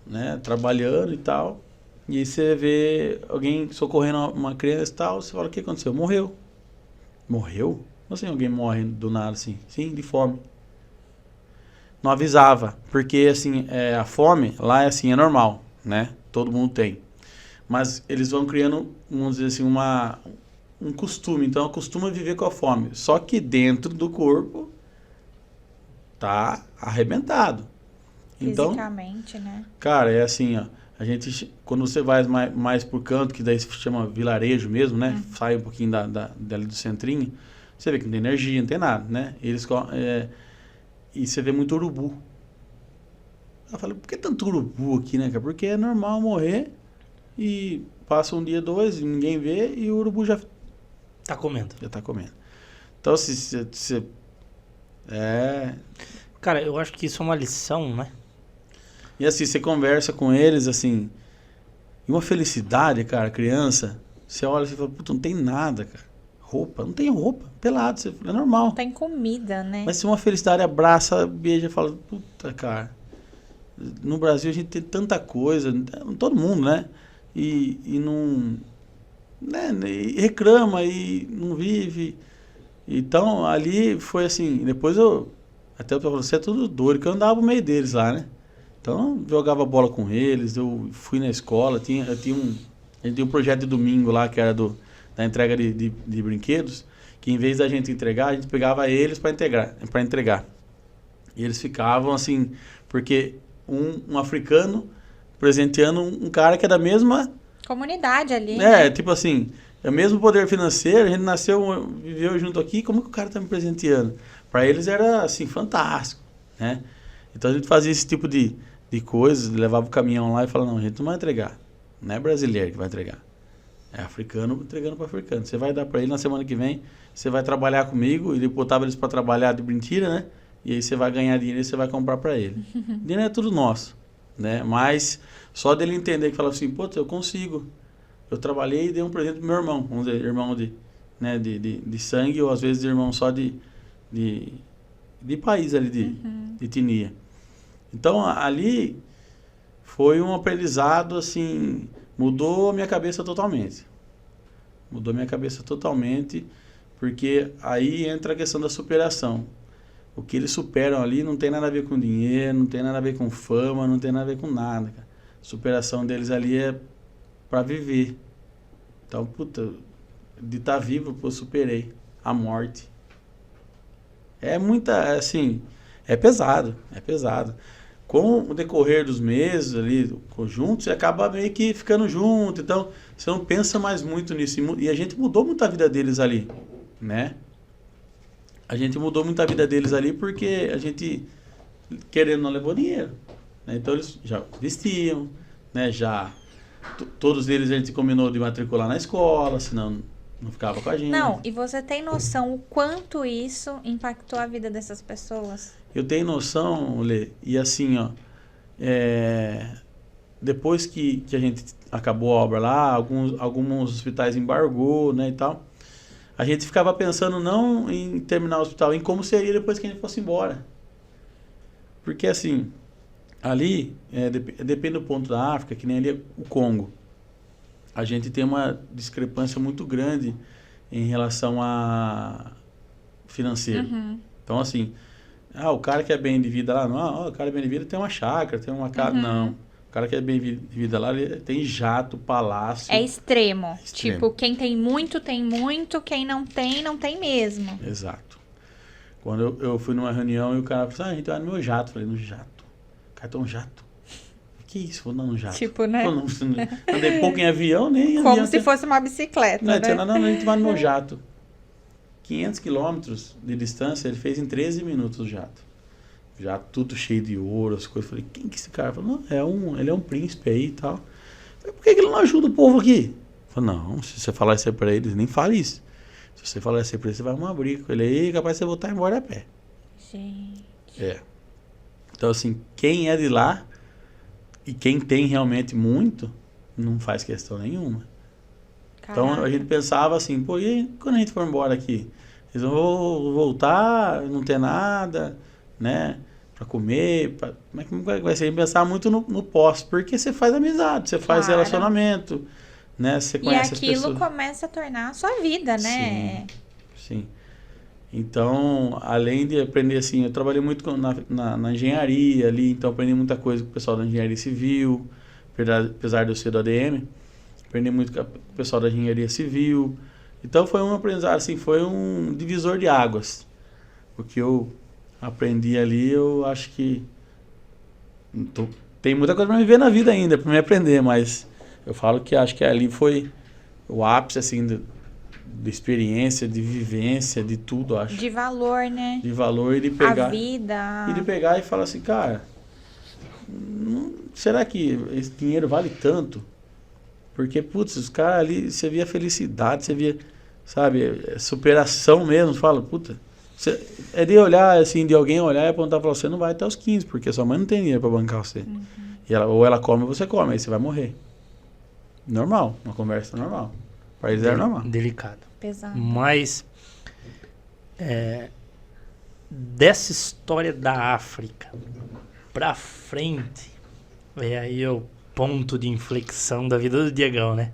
né, trabalhando e tal, e você vê alguém socorrendo uma criança e tal, você fala, o que aconteceu? Morreu. Morreu? Não assim, alguém morre do nada assim? Sim, de fome. Não avisava, porque assim, a fome lá assim, é normal, né? Todo mundo tem. Mas eles vão criando, vamos dizer assim, um costume. Então, acostuma viver com a fome. Só que dentro do corpo tá arrebentado. Então, fisicamente, né? cara, é assim, ó. A gente, quando você vai mais por canto, que daí se chama vilarejo mesmo, né? Sai um pouquinho dali do centrinho, você vê que não tem energia, não tem nada, né? E você vê muito urubu. Eu falei, por que tanto urubu aqui, né, cara? Porque é normal morrer e passa um dia, 2, ninguém vê e o urubu já Tá comendo. tá comendo. Então, se Cara, eu acho que isso é uma lição, né? E assim, você conversa com eles, assim, e uma felicidade, cara, criança, você olha e fala, puta, não tem nada, cara. Roupa, não tem roupa, pelado, é normal. Não tem comida, né? Mas se uma felicidade abraça, beija e fala, puta, cara, no Brasil a gente tem tanta coisa, todo mundo, né? E não... Né? E reclama e não vive. Então, ali foi assim, depois até eu falei, você é tudo doido, que eu andava no meio deles lá, né? Então, eu jogava bola com eles, eu fui na escola, a gente tinha um projeto de domingo lá, que era da entrega de brinquedos, que em vez da gente entregar, a gente pegava eles para entregar. E eles ficavam assim, porque um africano presenteando um cara que é da mesma... Comunidade ali, né? tipo assim, é o mesmo poder financeiro, a gente nasceu, viveu junto aqui, como que o cara tá me presenteando? Para eles era, assim, fantástico, né? Então a gente fazia esse tipo de coisas, levava o caminhão lá e falava, não, a gente não vai entregar, não é brasileiro que vai entregar, é africano entregando para africano. Você vai dar para ele na semana que vem, você vai trabalhar comigo, ele botava eles para trabalhar de mentira, né? E aí você vai ganhar dinheiro e você vai comprar para ele. Dinheiro é tudo nosso, né? Mas só dele entender que falava assim, pô, eu consigo. Eu trabalhei e dei um presente pro meu irmão, vamos dizer, irmão de sangue, ou às vezes irmão só de país ali, de etnia. Então, ali foi um aprendizado, assim, mudou a minha cabeça totalmente. Mudou a minha cabeça totalmente, porque aí entra a questão da superação. O que eles superam ali não tem nada a ver com dinheiro, não tem nada a ver com fama, não tem nada a ver com nada, cara. A superação deles ali é para viver. Então, puta, de estar vivo, eu superei a morte. É muita, assim, é pesado. Com o decorrer dos meses ali, juntos, você acaba meio que ficando junto, então você não pensa mais muito nisso. E a gente mudou muito a vida deles ali, né? A gente mudou muito a vida deles ali porque a gente, querendo, não levou dinheiro, né? Então eles já vestiam, né? Todos eles a gente combinou de matricular na escola, senão não ficava com a gente. Não, e você tem noção o quanto isso impactou a vida dessas pessoas? Eu tenho noção, Lê, e assim, ó, depois que a gente acabou a obra lá, alguns hospitais embargou, né, e tal, a gente ficava pensando não em terminar o hospital, em como seria depois que a gente fosse embora. Porque assim, ali, depende do ponto da África, que nem ali o Congo, a gente tem uma discrepância muito grande em relação a financeiro. Então, assim, o cara que é bem de vida lá, não, o cara bem de vida tem uma chácara, tem uma casa, não. O cara que é bem de vida lá, ele tem jato, palácio. É extremo. Tipo, quem tem muito, quem não tem mesmo. Exato. Quando eu fui numa reunião e o cara falou, a gente vai no meu jato. Eu falei, no jato? O cara tem um jato? Que isso? Vou no jato. Tipo, né? Andei pouco em avião, nem como avião. Se fosse uma bicicleta, né? Não, a gente vai no meu jato. 500 quilômetros de distância, ele fez em 13 minutos o jato. Já tudo cheio de ouro, as coisas. Eu falei, quem que é esse cara? Eu falei, não, ele é um príncipe aí e tal. Eu falei, por que ele não ajuda o povo aqui? Eu falei, não, se você falar isso aí pra eles, nem fale isso. Se você falar isso aí pra eles, você vai arrumar uma briga com ele aí, capaz de você voltar embora a pé. Gente. Então, assim, quem é de lá e quem tem realmente muito, não faz questão nenhuma. Caraca. Então, a gente pensava assim, pô, e aí, quando a gente for embora aqui? Eles vão voltar, não ter nada, né? Pra comer, como é que vai ser? A gente pensava muito no pós, porque você faz amizade, você faz relacionamento, né? Você conhece as pessoas. E aquilo começa a tornar a sua vida, né? Sim. Então, além de aprender assim, eu trabalhei muito na engenharia ali, então aprendi muita coisa com o pessoal da engenharia civil, apesar de eu ser do ADM, aprendi muito com o pessoal da engenharia civil. Então foi um aprendizado, assim, foi um divisor de águas. O que eu aprendi ali, eu acho que Tem muita coisa pra me ver na vida ainda, pra me aprender, mas eu falo que acho que ali foi o ápice, assim, de experiência, de vivência, de tudo, acho. De valor, né? De valor e de pegar... A vida. E de pegar e falar assim, cara, será que esse dinheiro vale tanto? Porque, putz, os caras ali, você via felicidade, você via, sabe, superação mesmo. Fala, puta, é de olhar, assim, de alguém olhar e apontar pra você, não vai até os 15, porque sua mãe não tem dinheiro pra bancar você. E ou ela come ou você come, aí você vai morrer. Normal, uma conversa normal. Para eles era normal. Delicado. Pesado. Mas, dessa história da África pra frente, é aí o ponto de inflexão da vida do Diegão, né?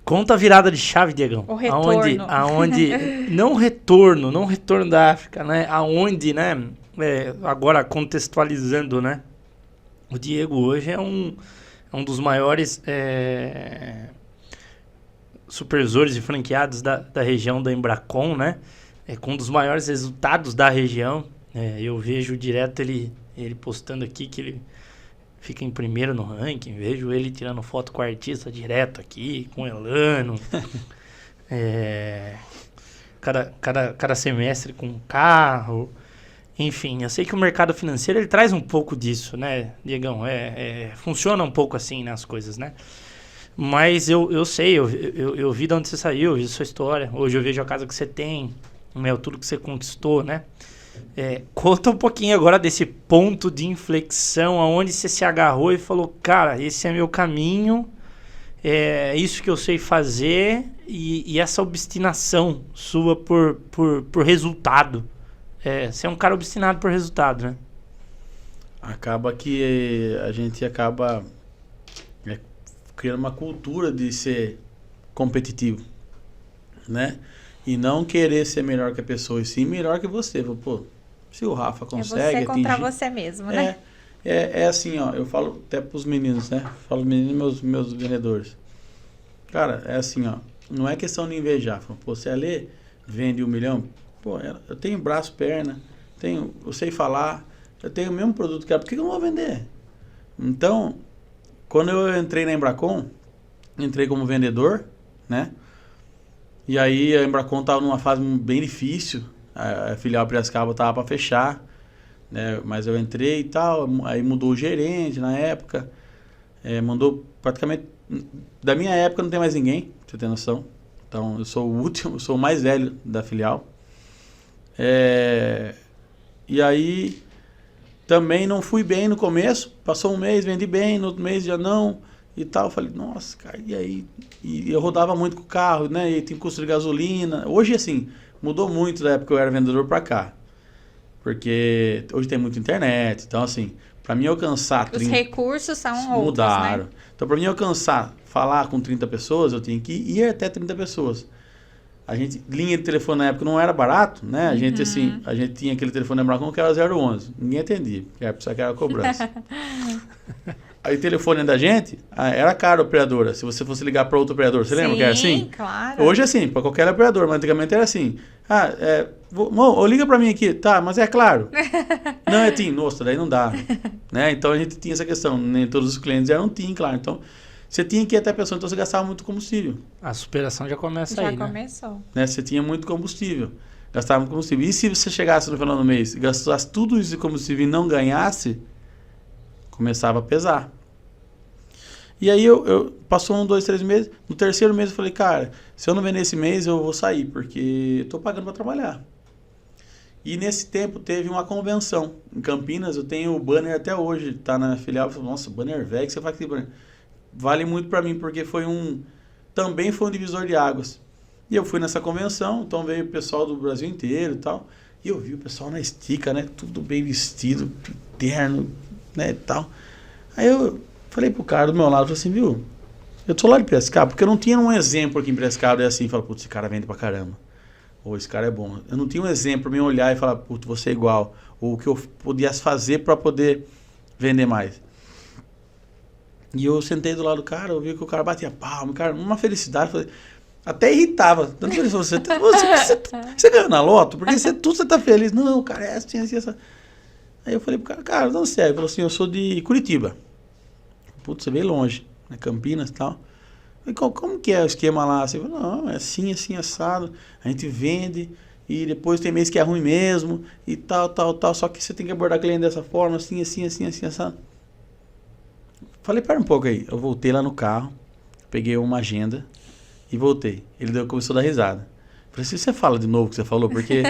Conta a virada de chave, Diegão. O retorno. Aonde não retorno da África, né? Aonde, né? Agora contextualizando, né? O Diego hoje é um dos maiores supervisores e franqueados da região da Embracon, né? Com um dos maiores resultados da região. Eu vejo direto ele postando aqui que ele fica em primeiro no ranking. Vejo ele tirando foto com o artista direto aqui, com o Elano. Cada semestre com um carro. Enfim, eu sei que o mercado financeiro ele traz um pouco disso, né, Diegão? Funciona um pouco assim, né, as coisas, né? Mas eu sei, eu vi de onde você saiu, eu vi a sua história. Hoje eu vejo a casa que você tem, né, tudo que você conquistou, né? Conta um pouquinho agora desse ponto de inflexão, aonde você se agarrou e falou, cara, esse é meu caminho, é isso que eu sei fazer, e essa obstinação sua por resultado. Você é um cara obstinado por resultado, né? Acaba que a gente acaba criando uma cultura de ser competitivo, né? E não querer ser melhor que a pessoa, e sim melhor que você. Pô, se o Rafa consegue você contra atingir... você mesmo, né? É assim, ó, eu falo até pros meninos, né? Falo meninos, meus vendedores. Cara, é assim, ó, não é questão de invejar. Falo, pô, você ali vende 1 milhão... Pô, eu tenho braço, perna, eu sei falar, eu tenho o mesmo produto que ela, por que eu não vou vender? Então, quando eu entrei na Embracon, entrei como vendedor, né? E aí a Embracon estava numa fase bem difícil, a filial Piracicaba estava para fechar, né? Mas eu entrei e tal, aí mudou o gerente na época, mandou praticamente... Da minha época não tem mais ninguém, pra você ter noção. Então, eu sou o último, eu sou o mais velho da filial. E aí também não fui bem no começo, passou um mês, vendi bem, no outro mês já não e tal, falei, nossa, cara, e aí? E eu rodava muito com o carro, né, e tem custo de gasolina. Hoje, assim, mudou muito da época que eu era vendedor pra cá, porque hoje tem muita internet, então assim, pra mim alcançar... Os recursos são outros, mudaram, né? Então pra mim alcançar, falar com 30 pessoas, eu tinha que ir até 30 pessoas. Linha de telefone na época não era barato, né? A gente tinha aquele telefone Embracon que era 011. Ninguém atendia, porque era precisar que era cobrança. Aí o telefone da gente era caro a operadora. Se você fosse ligar para outro operador, você lembra que era assim? Sim, claro. Hoje é assim, para qualquer operador, mas antigamente era assim. Liga para mim aqui. Tá, mas é claro. Não, é TIM. Nossa, daí não dá. Né? Então a gente tinha essa questão. Nem todos os clientes eram TIM, claro. Então você tinha que ir até a pessoa, então você gastava muito combustível. A superação já começa aí, Já começou. Né? Você tinha muito combustível, gastava muito combustível. E se você chegasse no final do mês e gastasse tudo isso de combustível e não ganhasse, começava a pesar. E aí passou 1, 2, 3 meses. No terceiro mês eu falei, cara, se eu não vender esse mês eu vou sair, porque eu estou pagando para trabalhar. E nesse tempo teve uma convenção em Campinas, eu tenho o banner até hoje, tá na filial. Eu falei, nossa, banner velho, que você faz aqui, banner? Vale muito para mim, porque também foi um divisor de águas. E eu fui nessa convenção, então veio o pessoal do Brasil inteiro e tal. E eu vi o pessoal na estica, né? Tudo bem vestido, terno, né, e tal. Aí eu falei pro cara do meu lado, falei assim, viu? Eu tô lá de Piracicaba, porque eu não tinha um exemplo aqui em Piracicaba, e assim, fala, putz, esse cara vende pra caramba. Ou esse cara é bom. Eu não tinha um exemplo pra mim olhar e falar, putz, você é igual. Ou o que eu pudesse fazer para poder vender mais. E eu sentei do lado do cara, eu vi que o cara batia palma, cara, uma felicidade, falei, até irritava. Tanto que você ganhou na loto? Porque você tá feliz. Não, cara, é assim, assim, essa. Aí eu falei pro cara, de onde você é? Ele falou assim, eu sou de Curitiba. Putz, você veio longe, né? Campinas e tal. Eu falei, como que é o esquema lá? Você falou, não, é assim, assim, assado. A gente vende e depois tem mês que é ruim mesmo e tal. Só que você tem que abordar cliente dessa forma, assim, assado. Falei, pera um pouco aí. Eu voltei lá no carro, peguei uma agenda e voltei. Ele começou a dar risada. Falei, se você fala de novo o que você falou, porque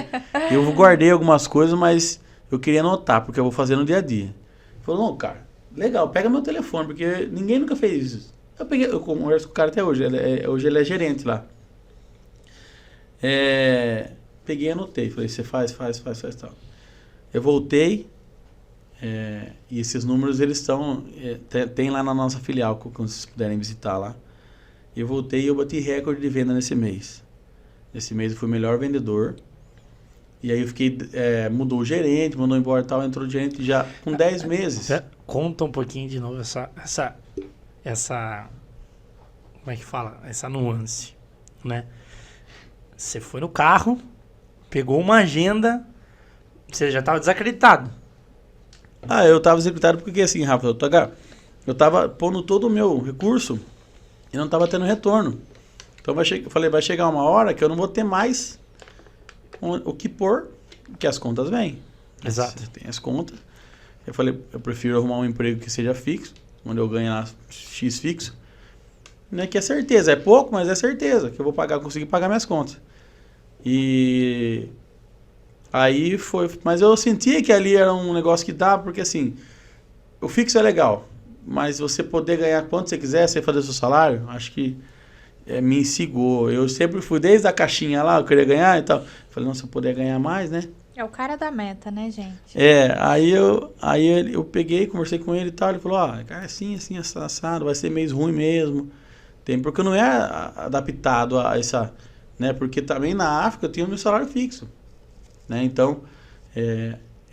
eu guardei algumas coisas, mas eu queria anotar, porque eu vou fazer no dia a dia. Ele falou, não, cara, legal, pega meu telefone, porque ninguém nunca fez isso. Eu converso com o cara até hoje, hoje ele é gerente lá. Peguei e anotei, falei, você faz tal. Eu voltei, e esses números eles estão, tem lá na nossa filial, quando vocês puderem visitar lá. Eu voltei e eu bati recorde de venda nesse mês. Nesse mês eu fui o melhor vendedor. E aí eu fiquei, mudou o gerente, mandou embora e tal, entrou o gerente já com 10 meses. Conta um pouquinho de novo essa como é que fala? Essa nuance, né? Você foi no carro, pegou uma agenda, você já estava desacreditado. Eu estava desacreditado porque assim, Rafa, eu estava pondo todo o meu recurso e não estava tendo retorno. Então eu falei, vai chegar uma hora que eu não vou ter mais o que pôr, que as contas vêm. Exato. Tem as contas. Eu falei, eu prefiro arrumar um emprego que seja fixo, onde eu ganho lá X fixo. Não é que é certeza, é pouco, mas é certeza que eu vou conseguir pagar minhas contas. E aí foi, mas eu sentia que ali era um negócio que dá, porque assim, o fixo é legal, mas você poder ganhar quanto você quiser, sem fazer seu salário, acho que me instigou. Eu sempre fui desde a caixinha lá, eu queria ganhar e tal. Falei, não, se eu puder ganhar mais, né? É o cara da meta, né, gente? Aí eu peguei, conversei com ele e tal, ele falou, cara, assim, assado, vai ser mês ruim mesmo. Porque não é adaptado a essa, né? Porque também na África eu tinha o meu salário fixo, né? Então,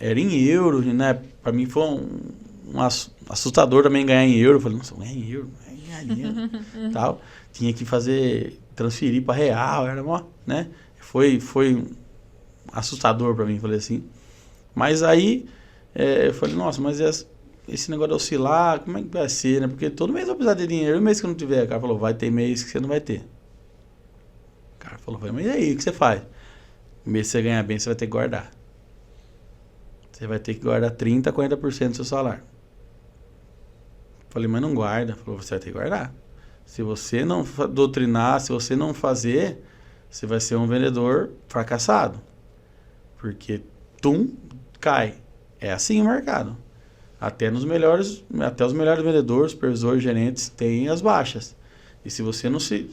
era em euros, né? Para mim foi um assustador também ganhar em euro. Eu falei, nossa, ganhar em euro, ganhar dinheiro, tal. Tinha que transferir para real, era mó, né? Foi assustador para mim, falei assim. Mas aí, eu falei, nossa, mas esse negócio de oscilar, como é que vai ser, né? Porque todo mês eu vou precisar de dinheiro, e o mês que eu não tiver, o cara falou, vai ter mês que você não vai ter. O cara falou, mas e aí, o que você faz? O mês que você ganhar bem, você vai ter que guardar. Você vai ter que guardar 30%, 40% do seu salário. Falei, mas não guarda. Falou, você vai ter que guardar. Se você não doutrinar, se você não fazer, você vai ser um vendedor fracassado. Porque cai. É assim o mercado. Até os melhores vendedores, supervisores, gerentes têm as baixas. E se você não se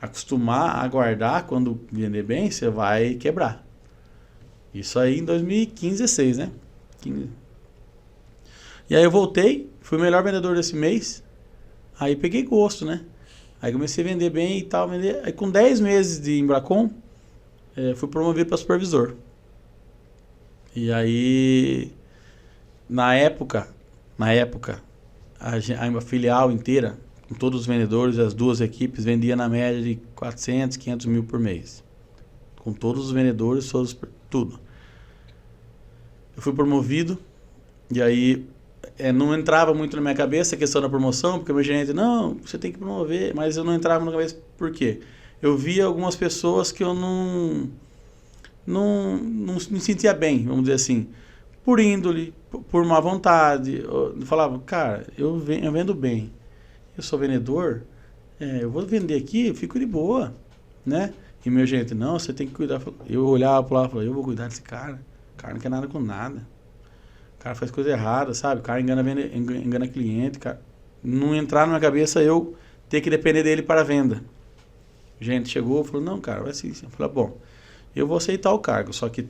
acostumar a guardar quando vender bem, você vai quebrar. Isso aí em 2015, 16, né? 15. E aí eu voltei, fui o melhor vendedor desse mês. Aí peguei gosto, né? Aí comecei a vender bem e tal. Aí com 10 meses de Embracon, fui promovido para supervisor. E aí, na época, a filial inteira, com todos os vendedores, as duas equipes, vendia na média de 400, 500 mil por mês. Com todos os vendedores, tudo. Eu fui promovido, e aí não entrava muito na minha cabeça a questão da promoção, porque o meu gerente, não, você tem que promover, mas eu não entrava na cabeça, por quê? Eu via algumas pessoas que eu não me sentia bem, vamos dizer assim, por índole, por má vontade. Eu falava, cara, eu vendo bem, eu sou vendedor, eu vou vender aqui, eu fico de boa, né? E meu gerente, não, você tem que cuidar. Eu olhava para lá e falava, eu vou cuidar desse cara. O cara não quer nada com nada. O cara faz coisa errada, sabe? O cara engana cliente. Cara. Não entrar na minha cabeça eu ter que depender dele para a venda. O gerente chegou e falou, não, cara, vai assim. Eu falei, bom, eu vou aceitar o cargo, só que eu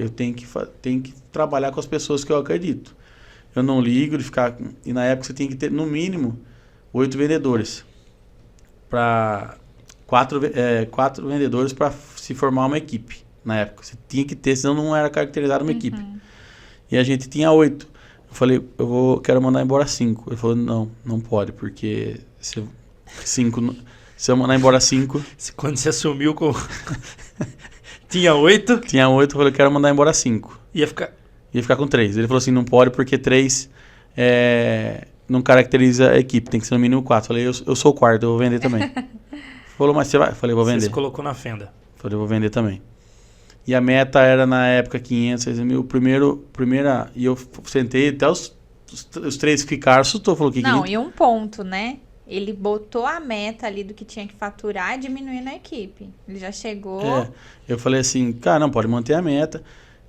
tenho que trabalhar com as pessoas que eu acredito. Eu não ligo de ficar... E na época você tinha que ter, no mínimo, 8 vendedores. Para 4 vendedores para se formar uma equipe. Na época. Você tinha que ter, senão não era caracterizado uma equipe. E a gente tinha 8. Eu falei, quero mandar embora 5. Ele falou, não pode, porque se eu mandar embora 5... Quando você assumiu Tinha 8? Tinha 8, eu falei, quero mandar embora 5. Ia ficar... Ia ficar com 3. Ele falou assim, não pode porque 3 não caracteriza a equipe, tem que ser no mínimo 4. Falei, eu sou o quarto, eu vou vender também. Falou, mas você vai? Falei, vou vender. Você se colocou na fenda. Falei, vou vender também. E a meta era, na época, 500, 600 mil. E eu sentei, até os 3 ficaram, assustou, falou que... Não, e um ponto, né? Ele botou a meta ali do que tinha que faturar e diminuindo a equipe. Ele já chegou... Eu falei assim, cara, não, pode manter a meta.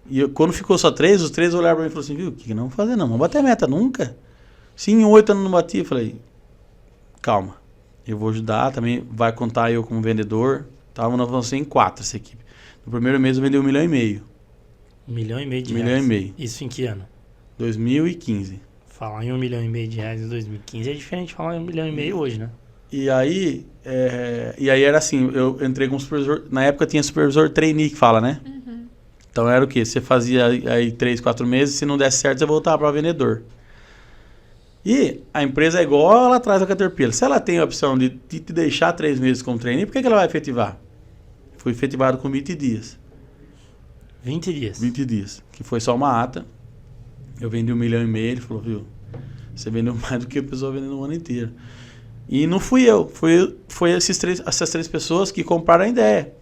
E quando ficou só 3, os 3 olharam pra mim e falaram assim, viu, o que não vamos fazer não? Vamos bater a meta nunca. Se em 8 anos não bati, eu falei, calma, eu vou ajudar, também vai contar eu como vendedor. Tava nós em 4 essa equipe. No primeiro mês eu vendi 1,5 milhão. 1,5 milhão de reais. 1,5 milhão. Isso em que ano? 2015. Falar em 1,5 milhão de reais em 2015 é diferente de falar em 1,5 milhão hoje, né? E aí era assim, eu entrei como supervisor, na época tinha supervisor trainee que fala, né? Uhum. Então era o quê? Você fazia aí 3, 4 meses, se não desse certo, você voltava para vendedor. E a empresa é igual ela atrás da Caterpillar. Se ela tem a opção de te deixar 3 meses como trainee, por que ela vai efetivar? Foi efetivado com 20 dias. 20 dias? 20 dias. Que foi só uma ata. Eu vendi 1,5 milhão. Ele falou, viu, você vendeu mais do que a pessoa vendendo o ano inteiro. E não fui eu. Foi essas 3 pessoas que compraram a ideia.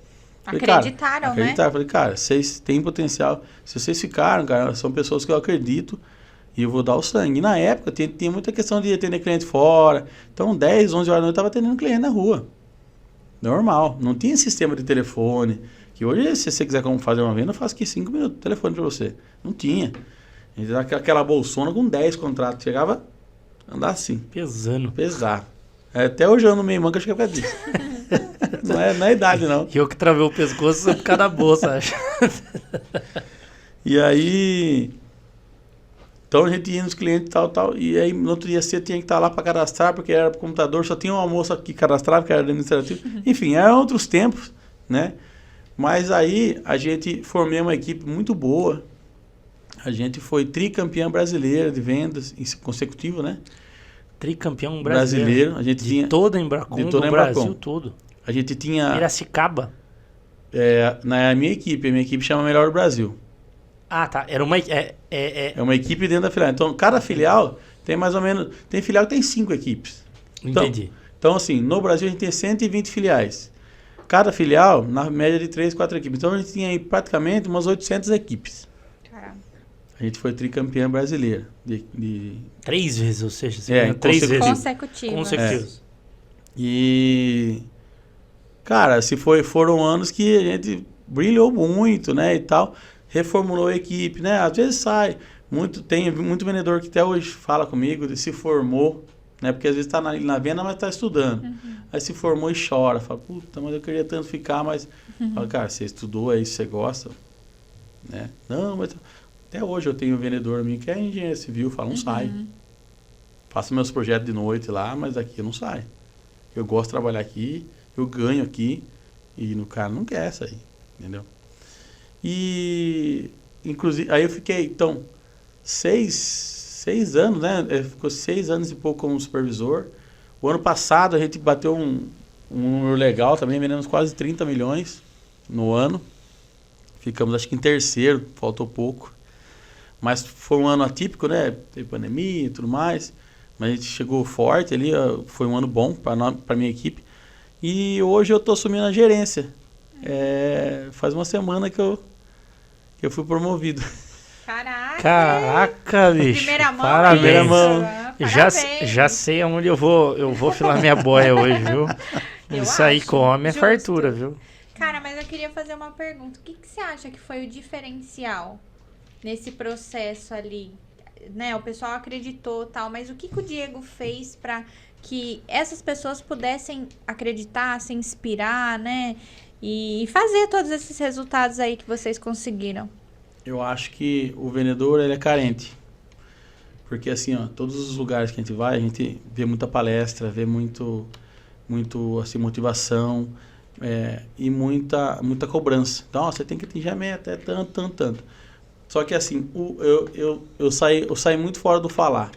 Falei, Acreditaram, né? Falei, cara, vocês têm potencial. Se vocês ficaram, cara, são pessoas que eu acredito e eu vou dar o sangue. E na época tinha muita questão de atender cliente fora. Então 10, 11 horas da noite eu estava atendendo cliente na rua. Normal. Não tinha sistema de telefone. Que hoje, se você quiser fazer uma venda, eu faço aqui 5 minutos de telefone para você. Não tinha. A gente dava aquela bolsona com 10 contratos. Chegava a andar assim. Pesando. Pesado. Até hoje eu ando meio manca, acho que é por causa disso. Não é idade, não. E eu que travei o pescoço por causa da bolsa, acho. E aí... Então a gente ia nos clientes e tal. E aí no outro dia você tinha que estar lá para cadastrar, porque era pro computador, só tinha uma moça que cadastrava, que era administrativo. Enfim, eram outros tempos, né? Mas aí a gente formou uma equipe muito boa. A gente foi tricampeã brasileira de vendas consecutivo, né? Tricampeão brasileiro. A gente de tinha toda a Embracon, de toda do a Embracon. Brasil todo. A gente tinha Piracicaba. na minha equipe chama Melhor do Brasil. Ah, tá. Era uma É uma equipe dentro da filial. Então, cada filial tem mais ou menos... Tem filial que tem 5 equipes. Entendi. Então, assim, no Brasil a gente tem 120 filiais. Cada filial, na média de 3, 4 equipes. Então, a gente tinha aí praticamente umas 800 equipes. Caramba. A gente foi tricampeã brasileira. 3 vezes, ou seja, você É, ganhou 3 vezes Consecutiva. consecutivos. E... Cara, foram anos que a gente brilhou muito, né, e tal. Reformulou a equipe, né? Às vezes sai. Tem muito vendedor que até hoje fala comigo, se formou, né? Porque às vezes está na venda, mas está estudando. Uhum. Aí se formou e chora. Fala, puta, mas eu queria tanto ficar, mas... Fala, cara, você estudou, é isso que você gosta, né? Não, mas... Até hoje eu tenho um vendedor meu que é engenheiro civil, fala, não sai. Faço meus projetos de noite lá, mas aqui eu não saio. Eu gosto de trabalhar aqui, eu ganho aqui, e no cara não quer sair, entendeu? E, inclusive, aí eu fiquei, então, 6 anos, né? Ficou 6 anos e pouco como supervisor. O ano passado a gente bateu um número legal também, vendemos quase 30 milhões no ano. Ficamos, acho que em terceiro, faltou pouco. Mas foi um ano atípico, né? Teve pandemia e tudo mais. Mas a gente chegou forte ali, foi um ano bom para a minha equipe. E hoje eu estou assumindo a gerência. Faz uma semana que eu fui promovido. Caraca, bicho. Primeira mão. Parabéns. Primeira mão. Já sei aonde eu vou filar minha boia hoje, viu? Isso aí come é justo. fartura, viu? Cara, mas eu queria fazer uma pergunta. O que você acha que foi o diferencial nesse processo ali? Né, o pessoal acreditou tal, mas o que o Diego fez para que essas pessoas pudessem acreditar, se inspirar, né? E fazer todos esses resultados aí que vocês conseguiram? Eu acho que o vendedor, ele é carente. Porque assim, ó, todos os lugares que a gente vai, a gente vê muita palestra, vê muito assim, motivação e muita cobrança. Então, ó, você tem que atingir a meta, tanto. Só que assim, eu saí muito fora do falar.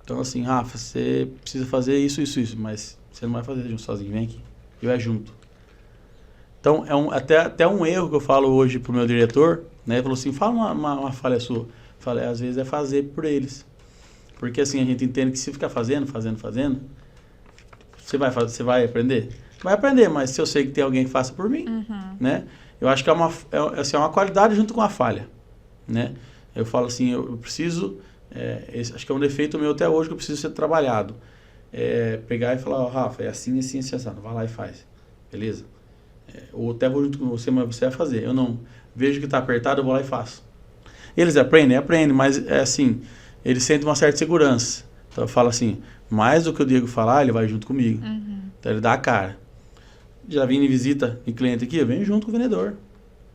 Então assim, Rafa, você precisa fazer isso, mas você não vai fazer junto sozinho, vem aqui. Eu junto. Então, até um erro que eu falo hoje pro meu diretor, né? Ele falou assim, fala uma falha sua. Eu falei, às vezes é fazer por eles. Porque assim, a gente entende que se ficar fazendo, você vai aprender? Vai aprender, mas se eu sei que tem alguém que faça por mim, né? Eu acho que é uma qualidade junto com a falha, né? Eu falo assim, eu preciso, acho que é um defeito meu até hoje que eu preciso ser trabalhado. Pegar e falar, Rafa, é assim, assim, assim, vai lá e faz, beleza? Ou até vou junto com você, mas você vai fazer. Eu não vejo que está apertado, eu vou lá e faço. Eles aprendem, mas é assim, eles sentem uma certa segurança. Então eu falo assim, mais do que o Diego falar, ele vai junto comigo. Então ele dá a cara. Já vim em visita em cliente aqui, eu venho junto com o vendedor.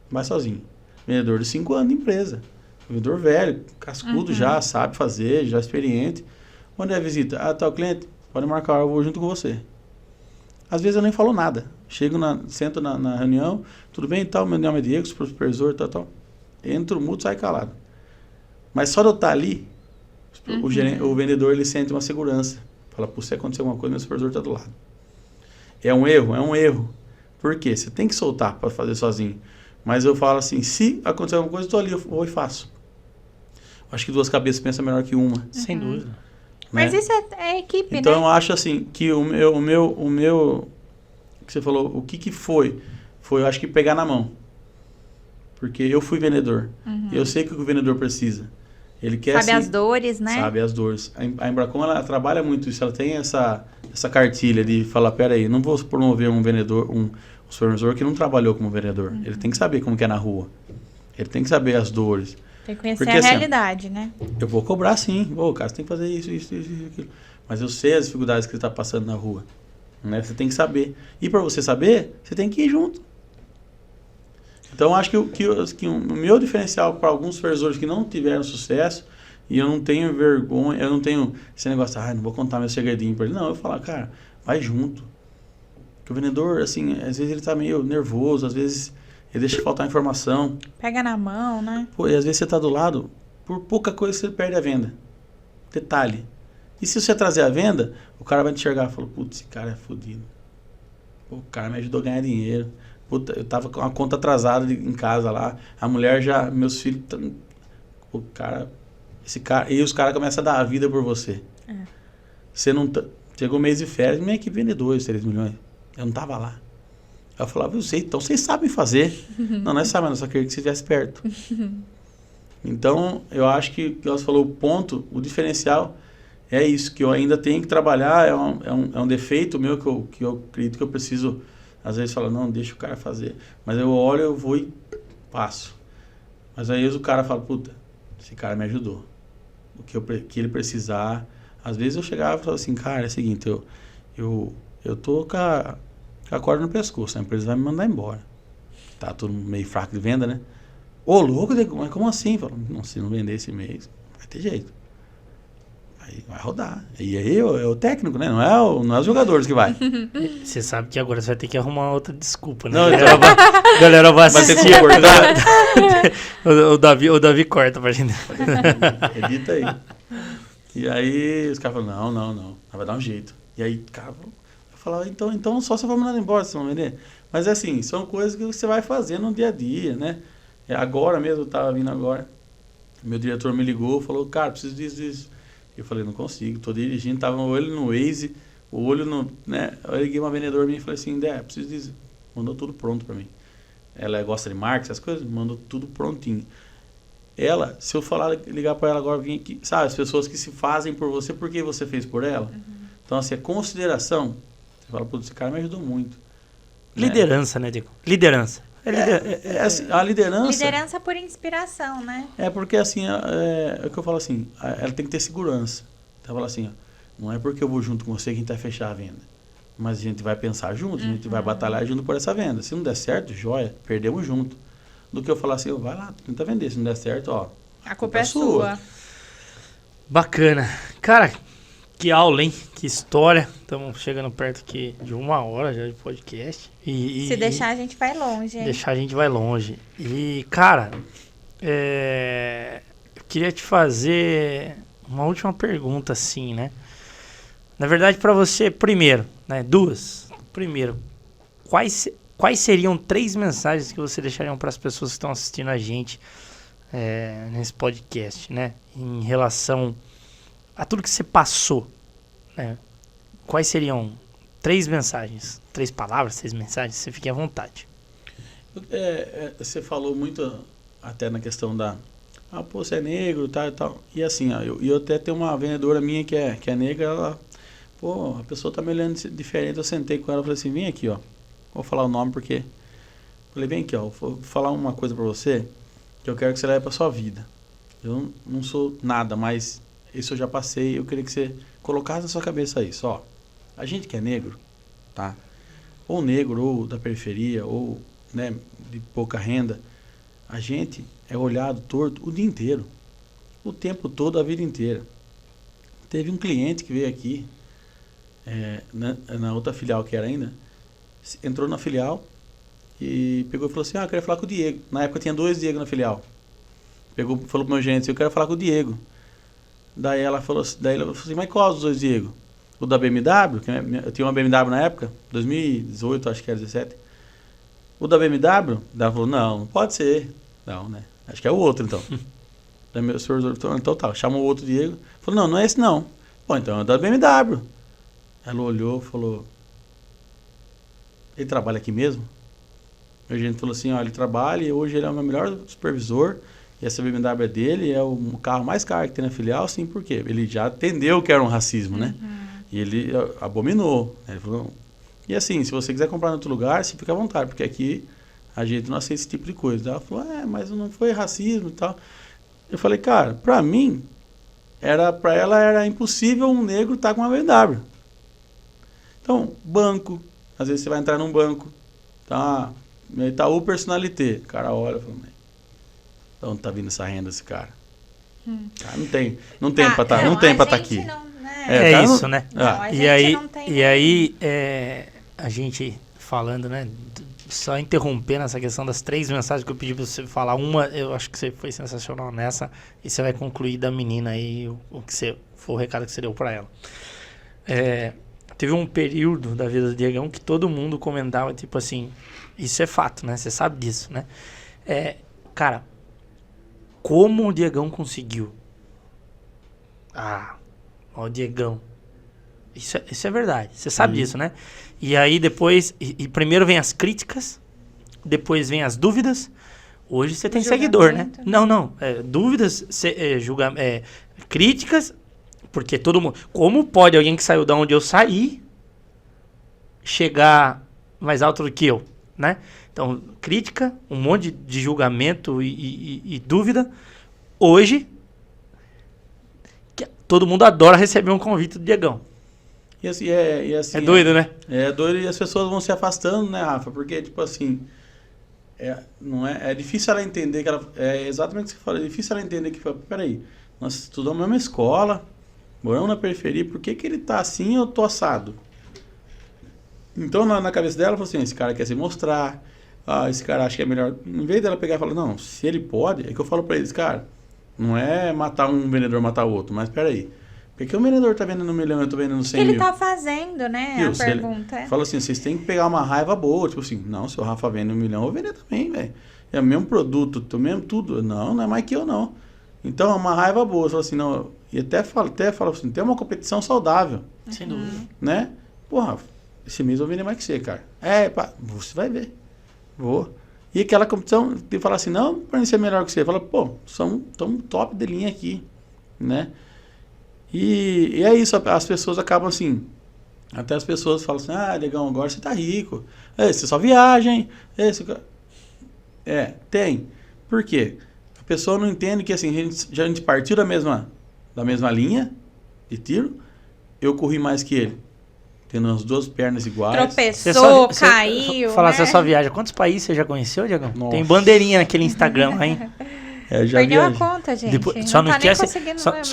Vai sozinho. Vendedor de 5 anos de empresa. Vendedor velho, cascudo já, sabe fazer, já experiente. Quando é a visita? Tá o cliente? Pode marcar, eu vou junto com você. Às vezes eu nem falo nada. Sento na reunião, tudo bem e tal, meu nome é Diego, sou supervisor, tal. Entro, mudo, sai calado. Mas só de eu estar ali, o vendedor ele sente uma segurança. Fala, pô, se acontecer alguma coisa, meu supervisor está do lado. É um erro? É um erro. Por quê? Você tem que soltar para fazer sozinho. Mas eu falo assim, se acontecer alguma coisa, eu estou ali, eu vou e faço. Acho que 2 cabeças pensam melhor que uma. Sem dúvida. Né? Mas isso é equipe, então, né? eu acho assim, que o meu que você falou, o que foi? Foi, eu acho que pegar na mão. Porque eu fui vendedor. E eu sei o que o vendedor precisa. Ele quer Sabe as dores, né? Sabe as dores. A Embracon, ela trabalha muito isso. Ela tem essa cartilha de falar, peraí, não vou promover um vendedor, um supervisor que não trabalhou como vendedor. Ele tem que saber como que é na rua. Ele tem que saber as dores. Tem que conhecer Porque, a assim, realidade, né? Eu vou cobrar sim. Ô, cara, você tem que fazer isso, aquilo. Mas eu sei as dificuldades que ele está passando na rua. Né? Você tem que saber. E para você saber, você tem que ir junto. Então, acho que o meu diferencial para alguns supervisores que não tiveram sucesso, e eu não tenho vergonha, eu não tenho esse negócio, não vou contar meu segredinho para ele. Não, eu falo, cara, vai junto. Porque o vendedor, assim, às vezes ele tá meio nervoso, às vezes ele deixa faltar informação. Pega na mão, né? Pô, e às vezes você tá do lado, por pouca coisa você perde a venda. Detalhe. E se você trazer a venda, o cara vai te enxergar e falar, putz, esse cara é fodido. Pô, o cara me ajudou a ganhar dinheiro. Puta, eu tava com a conta atrasada em casa lá. A mulher já, meus filhos... O cara... Esse cara... E os caras começam a dar a vida por você. Você não... Chegou o mês de férias, minha equipe vendeu 2, 3 milhões. Eu não tava lá. Eu falava, eu sei, então vocês sabem fazer. Não, nós sabemos, só queria que você estivesse perto. Então, eu acho que você falou, o ponto, o diferencial é isso, que eu ainda tenho que trabalhar, é um defeito meu que eu acredito que eu preciso, às vezes falo, não, deixa o cara fazer. Mas eu olho, eu vou e passo. Mas aí o cara fala, puta, esse cara me ajudou. O que ele precisar. Às vezes eu chegava e falava assim, cara, é o seguinte, eu tô com a corda no pescoço, a empresa vai me mandar embora. Tá tudo meio fraco de venda, né? Ô, louco, mas como assim? Falo, não, se não vender esse mês, vai ter jeito. Aí vai rodar. E aí é o técnico, né? Não é os jogadores que vai. Você sabe que agora você vai ter que arrumar outra desculpa, né? Não, A galera vai ter assistir. que cortar. o Davi corta pra gente. Edita aí. E aí os caras falam, não, vai dar um jeito. E aí, cara, eu falava, então só você vai mandar embora, você não vender. Mas assim, são coisas que você vai fazendo no dia a dia, né? Agora mesmo, eu tava vindo agora, meu diretor me ligou, falou, cara, preciso disso. Eu falei, não consigo, tô dirigindo, tava o olho no Waze, o olho no, né? Eu liguei uma vendedora minha e falei assim, preciso disso. Mandou tudo pronto pra mim. Ela gosta de marketing, essas coisas, mandou tudo prontinho. Ela, se eu ligar pra ela agora, vim aqui, sabe, as pessoas que se fazem por você, porque você fez por ela. Então, assim, a consideração, você fala, putz, esse cara me ajudou muito. Liderança, né, Diego? Liderança. A liderança... Liderança por inspiração, né? Porque, assim, é o que eu falo assim, ela tem que ter segurança. Então, eu falo assim, não é porque eu vou junto com você que a gente vai fechar a venda. Mas a gente vai pensar junto, a gente vai batalhar junto por essa venda. Se não der certo, joia, perdemos junto. Do que eu falar assim, vai lá, tenta vender. Se não der certo, ó, a culpa é sua. Bacana. Cara, que aula, hein? Que história. Estamos chegando perto aqui de 1 hora já de podcast. Se deixar, a gente vai longe. Hein? Deixar, a gente vai longe. E, cara, eu queria te fazer uma última pergunta, assim, né? Na verdade, para você, primeiro, né? 2. Primeiro, quais seriam 3 mensagens que você deixaria para as pessoas que estão assistindo a gente nesse podcast, né? Em relação a tudo que você passou, né? Quais seriam 3 mensagens? 3 palavras, 3 mensagens? Você fique à vontade. Você falou muito até na questão da... pô, você é negro, tal e tal. E assim, ó, eu até tenho uma vendedora minha que é negra, ela... Pô, a pessoa tá me olhando diferente. Eu sentei com ela e falei assim, vem aqui, ó. Vou falar o nome porque... Falei, vem aqui, ó. Vou falar uma coisa pra você que eu quero que você leve pra sua vida. Eu não sou nada, mas isso eu já passei. Eu queria que você colocasse na sua cabeça isso, ó. A gente que é negro, tá? Ou negro, ou da periferia, ou, né, de pouca renda. A gente é olhado torto o dia inteiro. O tempo todo, a vida inteira. Teve um cliente que veio aqui, na outra filial que era ainda, entrou na filial e pegou e falou assim, eu quero falar com o Diego. Na época tinha 2 Diego na filial. Falou pro meu gerente, eu quero falar com o Diego. Daí ela falou assim, mas qual dos 2 Diego? O da BMW, que eu tinha uma BMW na época, 2018, acho que era 17. O da BMW, ela falou, não pode ser. Não, né? Acho que é o outro, então. Daí meu senhor, então tá, chamou o outro Diego. Falou, não é esse não. Pô, então é da BMW. Ela olhou e falou, ele trabalha aqui mesmo? Meu gerente falou assim, ó, ele trabalha e hoje ele é o meu melhor supervisor. E essa BMW é dele, é o carro mais caro que tem na filial, sim, por quê? Ele já entendeu que era um racismo, né? E ele abominou. Ele falou, e assim, se você quiser comprar em outro lugar, você fica à vontade, porque aqui a gente não aceita esse tipo de coisa. Ela falou, mas não foi racismo e tal. Eu falei, cara, pra mim, pra ela era impossível um negro estar com uma BMW. Então, banco, às vezes você vai entrar num banco, tá? Itaú Personalité. O cara olha e fala, de onde tá vindo essa renda esse cara? Cara, não tem pra estar aqui. Não, né? É isso, né? Não, a E gente aí, não tem e aí a gente falando, né? Só interrompendo essa questão das 3 mensagens que eu pedi pra você falar. Uma, eu acho que você foi sensacional nessa. E você vai concluir da menina aí o que foi o recado que você deu pra ela. Teve um período da vida do Diegão que todo mundo comentava, tipo assim, isso é fato, né? Você sabe disso, né? Cara, como o Diegão conseguiu? Ó, o Diegão. Isso é verdade. Você sabe disso, né? E aí depois... E primeiro vem as críticas. Depois vem as dúvidas. Hoje você tem seguidor, né? Não. Dúvidas, críticas. Porque todo mundo... Como pode alguém que saiu da onde eu saí chegar mais alto do que eu, né? Então, crítica, um monte de julgamento e dúvida. Hoje, todo mundo adora receber um convite do Diegão. E assim, é doido, né? É doido e as pessoas vão se afastando, né, Rafa? Porque, tipo assim, não é difícil ela entender que ela... É exatamente o que você falou, é difícil ela entender que, peraí, nós estudamos na mesma escola, moramos na periferia, por que ele tá assim e eu tô assado? Então, na cabeça dela, ela falou assim, esse cara quer se mostrar, esse cara acha que é melhor... Em vez dela pegar e falar, não, se ele pode, é que eu falo pra eles, cara, não é matar um vendedor, matar o outro, mas peraí, por que o vendedor tá vendendo 1 milhão e eu tô vendendo 100 mil? Ele tá fazendo, né, a pergunta. Fala assim, vocês têm que pegar uma raiva boa, tipo assim, não, se o Rafa vende 1 milhão, eu vou vender também, velho. É o mesmo produto, o mesmo tudo. Não é mais que eu, não. Então, é uma raiva boa. Você fala assim, não, e até fala assim, tem uma competição saudável. Sem dúvida. Né? Porra, esse mês eu vou vender mais que você, cara. Você vai ver. Vou. E aquela competição, de falar assim, não, pra mim ser melhor que você. Fala, pô, estamos top de linha aqui, né? E é isso, as pessoas acabam assim, até as pessoas falam assim, Diegão, agora você tá rico, você só viaja, hein? Tem. Por quê? A pessoa não entende que assim, a gente partiu da mesma linha de tiro, eu corri mais que ele, tendo as 2 pernas iguais. Tropeçou, caiu, Falar, né? você só viaja. Quantos países você já conheceu, Diegão? Nossa. Tem bandeirinha naquele Instagram lá, hein? Já Perdeu viajei. a conta, gente. Depois, só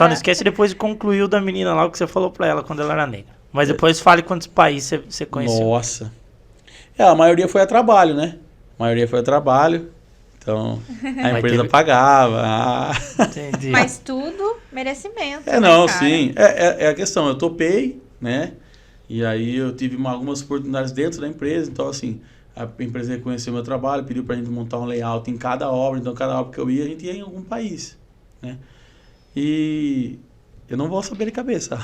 não esquece depois de concluir o da menina lá, o que você falou pra ela quando ela era negra. Mas depois fale quantos países você conheceu. Nossa. A maioria foi a trabalho, né? Então, a empresa pagava. Entendi. Mas tudo merecimento. Não, né, cara? sim. É a questão. Eu topei, né? E aí eu tive algumas oportunidades dentro da empresa. Então, assim, A empresa reconheceu meu trabalho, pediu pra gente montar um layout em cada obra. Então, cada obra que eu ia, a gente ia em algum país, né? E eu não vou saber de cabeça.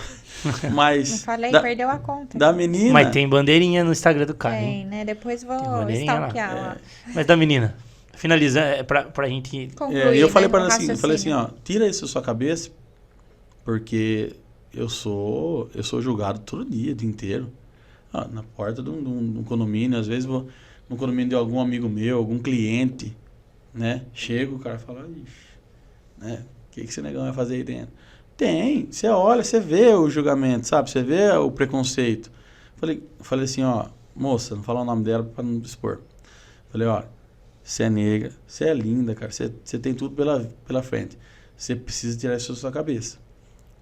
Mas... Não falei, da, perdeu a conta. da menina... Mas tem bandeirinha no Instagram do cara, hein? Tem, né? Depois vou Tem bandeirinha lá. stalkear lá. Mas da menina, finalizando, pra gente... Concluir, eu falei né, para o ela assim, eu falei assim, raciocínio. ó, tira isso da sua cabeça, porque eu sou julgado todo dia, o dia inteiro. Ah, na porta de um condomínio, às vezes vou no condomínio de algum amigo meu, algum cliente, né? Chega, o cara fala, ixi, né? O que esse negão vai fazer aí dentro? Tem, você olha, você vê o julgamento, sabe? Você vê o preconceito. Falei assim, ó, moça, não falar o nome dela para não expor. Falei, ó, você é negra, você é linda, cara, você tem tudo pela frente. Você precisa tirar isso da sua cabeça.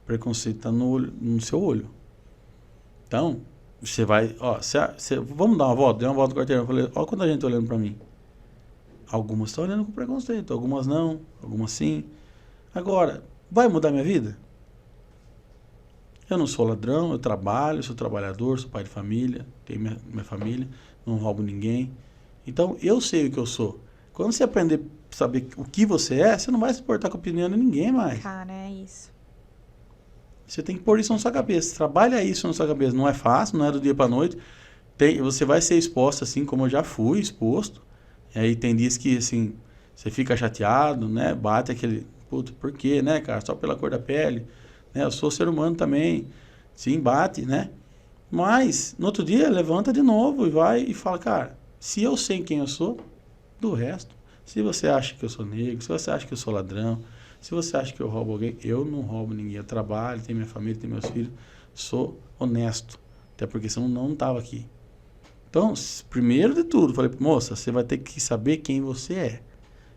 O preconceito tá no seu olho. Então, você vai, ó, vamos dar uma volta? Dei uma volta no quarteirão. Falei, ó, quanta gente olhando pra mim. Algumas estão olhando com preconceito, algumas não, algumas sim. Agora, vai mudar minha vida? Eu não sou ladrão, eu trabalho, sou trabalhador, sou pai de família, tenho minha família, não roubo ninguém. Então, eu sei o que eu sou. Quando você aprender a saber o que você é, você não vai se importar com a opinião de ninguém mais. Cara, é isso. Você tem que pôr isso na sua cabeça. Trabalha isso na sua cabeça. Não é fácil, não é do dia para noite. Você vai ser exposto assim como eu já fui exposto. E aí tem dias que assim, você fica chateado, né? Bate aquele, puta, por quê, né, cara? Só pela cor da pele. Né? Eu sou ser humano também. Sim, bate, né? Mas, no outro dia, levanta de novo e vai e fala, cara, se eu sei quem eu sou, do resto. Se você acha que eu sou negro, se você acha que eu sou ladrão, se você acha que eu roubo alguém, eu não roubo ninguém. Eu trabalho, tenho minha família, tenho meus filhos. Sou honesto. Até porque senão não estava aqui. Então, primeiro de tudo, falei, moça, você vai ter que saber quem você é.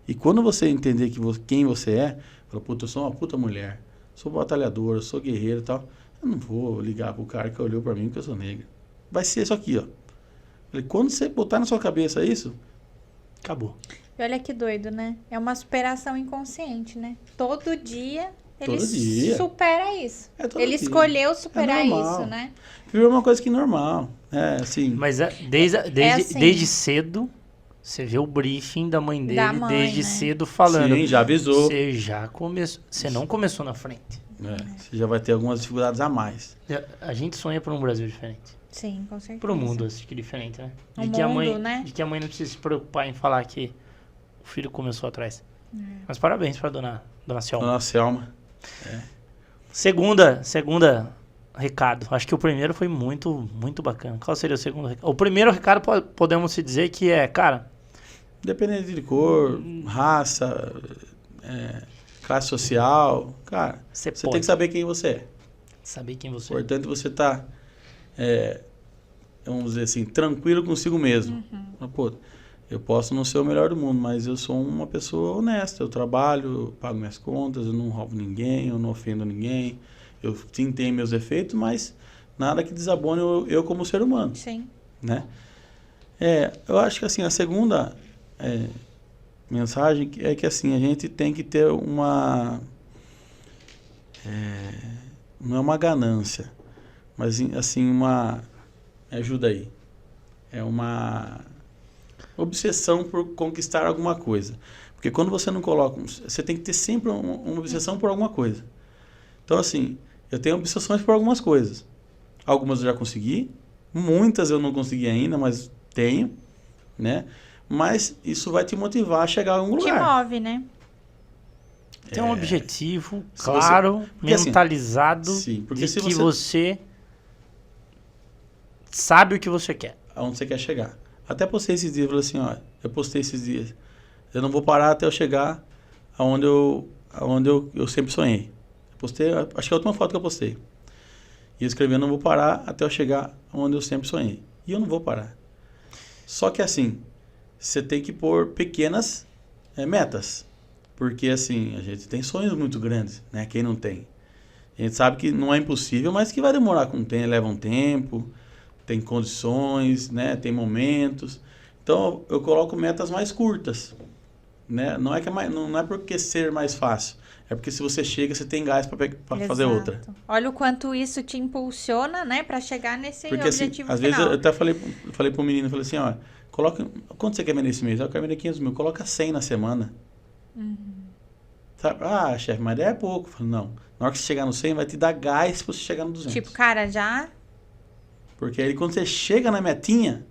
E quando você entender quem você é, fala, puta, eu sou uma puta mulher. Sou batalhador, sou guerreiro e tal. Eu não vou ligar pro cara que olhou pra mim porque eu sou negro. Vai ser isso aqui, ó. Falei, quando você botar na sua cabeça isso, acabou. E olha que doido, né? É uma superação inconsciente, né? Todo dia ele Todo dia. supera isso. É todo Ele dia. escolheu superar É normal. isso, né? Virou uma coisa que normal. É, assim... Mas assim. desde cedo, você vê o briefing da mãe dele, Da mãe, desde né? cedo falando. Sim, já avisou. Você já começou. Você não começou na frente. Você já vai ter algumas dificuldades a mais. A gente sonha por um Brasil diferente. Sim, com certeza. Pro mundo, acho que diferente, né? O mundo, né? De que a mãe não precisa se preocupar em falar que o filho começou atrás. Mas parabéns pra dona Selma. Dona Selma. Segunda recado. Acho que o primeiro foi muito, muito bacana. Qual seria o segundo recado? O primeiro recado podemos se dizer que é, cara... Independente de cor, raça, classe social, cara, você tem que saber quem você é. Saber quem você é. Importante você estar, vamos dizer assim, tranquilo consigo mesmo. Pô, eu posso não ser o melhor do mundo, mas eu sou uma pessoa honesta. Eu trabalho, eu pago minhas contas, eu não roubo ninguém, eu não ofendo ninguém. Eu sim tenho meus defeitos, mas nada que desabone eu como ser humano. Sim. Né? Eu acho que assim, a segunda mensagem é que assim, a gente tem que ter uma... não é uma ganância, mas assim, uma... ajuda aí. É uma obsessão por conquistar alguma coisa. Porque quando você não coloca... Você tem que ter sempre uma obsessão por alguma coisa. Então, assim, eu tenho obsessões por algumas coisas. Algumas eu já consegui, muitas eu não consegui ainda, mas tenho, né? Mas isso vai te motivar a chegar a algum lugar. Te move, né? Tem um objetivo Se claro, porque, assim, mentalizado, sim, porque de se que você sabe o que você quer. Aonde você quer chegar. Até postei esses dias, falei assim, ó, eu postei esses dias, eu não vou parar até eu chegar aonde eu sempre sonhei. Eu postei, acho que é a última foto que eu postei. E eu escrevi, eu não vou parar até eu chegar aonde eu sempre sonhei. E eu não vou parar. Só que assim, você tem que pôr pequenas metas. Porque assim, a gente tem sonhos muito grandes, né? Quem não tem? A gente sabe que não é impossível, mas que vai demorar com o tempo, leva um tempo, tem condições, né? Tem momentos. Então, eu coloco metas mais curtas, né? Não é porque ser mais fácil, é porque se você chega, você tem gás para fazer outra. Olha o quanto isso te impulsiona, né? Para chegar nesse porque, objetivo assim, às final. vezes eu até falei pro menino, falei assim, ó, coloca... Quanto você quer vender esse mês? Eu quero vender 500 mil. Coloca 100 na semana. Sabe? Ah, chefe, mas é pouco. Eu falo, não. Na hora que você chegar no 100, vai te dar gás pra você chegar no 200. Tipo, cara, já... Porque aí quando você chega na metinha,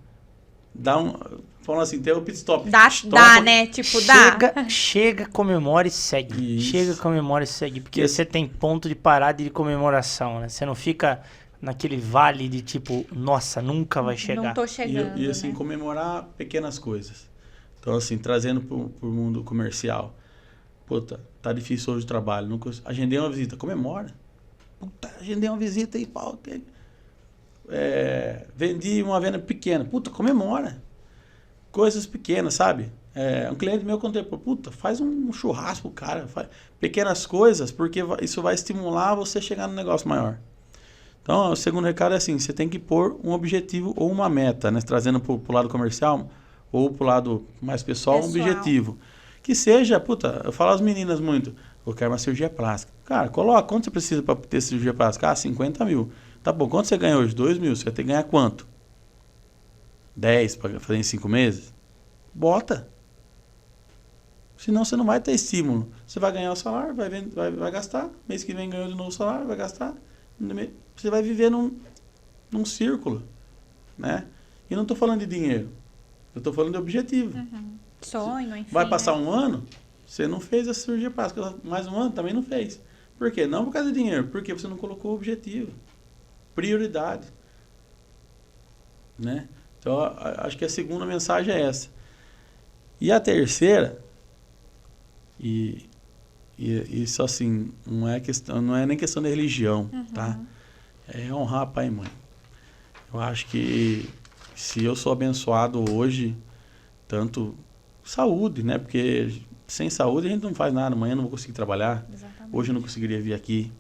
dá um... Falando assim, tem o pit stop. Dá, né? Tipo, dá. Chega, comemora e segue. Isso. Chega, comemora e segue. Porque Isso. você tem ponto de parada e de comemoração, né? Você não fica naquele vale de tipo, nossa, nunca vai chegar. Não tô chegando, E assim, né? comemorar pequenas coisas. Então, assim, trazendo pro mundo comercial. Puta, tá difícil hoje o trabalho. Não agendei uma visita. Comemora. Puta, agendei uma visita e pau. Vendi uma venda pequena. Puta, comemora. Coisas pequenas, sabe? Um cliente meu contou, puta, faz um churrasco, cara. Pequenas coisas, porque isso vai estimular você chegar no negócio maior. Então, o segundo recado é assim, você tem que pôr um objetivo ou uma meta, né? Trazendo pro lado comercial ou pro lado mais pessoal, um objetivo. Que seja, puta, eu falo às meninas muito, eu quero uma cirurgia plástica. Cara, coloca, quanto você precisa para ter cirurgia plástica? Ah, 50 mil. Tá bom, quanto você ganha hoje? 2 mil. Você vai ter que ganhar quanto? 10 para fazer em 5 meses? Bota. Senão você não vai ter estímulo. Você vai ganhar o salário, vai gastar. Mês que vem ganhou de novo o salário, vai gastar. Você vai viver num círculo. Né? E não estou falando de dinheiro. Eu estou falando de objetivo. Sonho, enfim. Vai passar né? um ano, você não fez a cirurgia plástica. Mais um ano, também não fez. Por quê? Não por causa de dinheiro. Porque você não colocou o objetivo. Prioridade. Né? Então, acho que a segunda mensagem é essa. E a terceira, e isso assim, não é nem questão de religião, tá? É honrar pai e mãe. Eu acho que se eu sou abençoado hoje, tanto saúde, né? Porque sem saúde a gente não faz nada. Amanhã eu não vou conseguir trabalhar. Exatamente. Hoje eu não conseguiria vir aqui,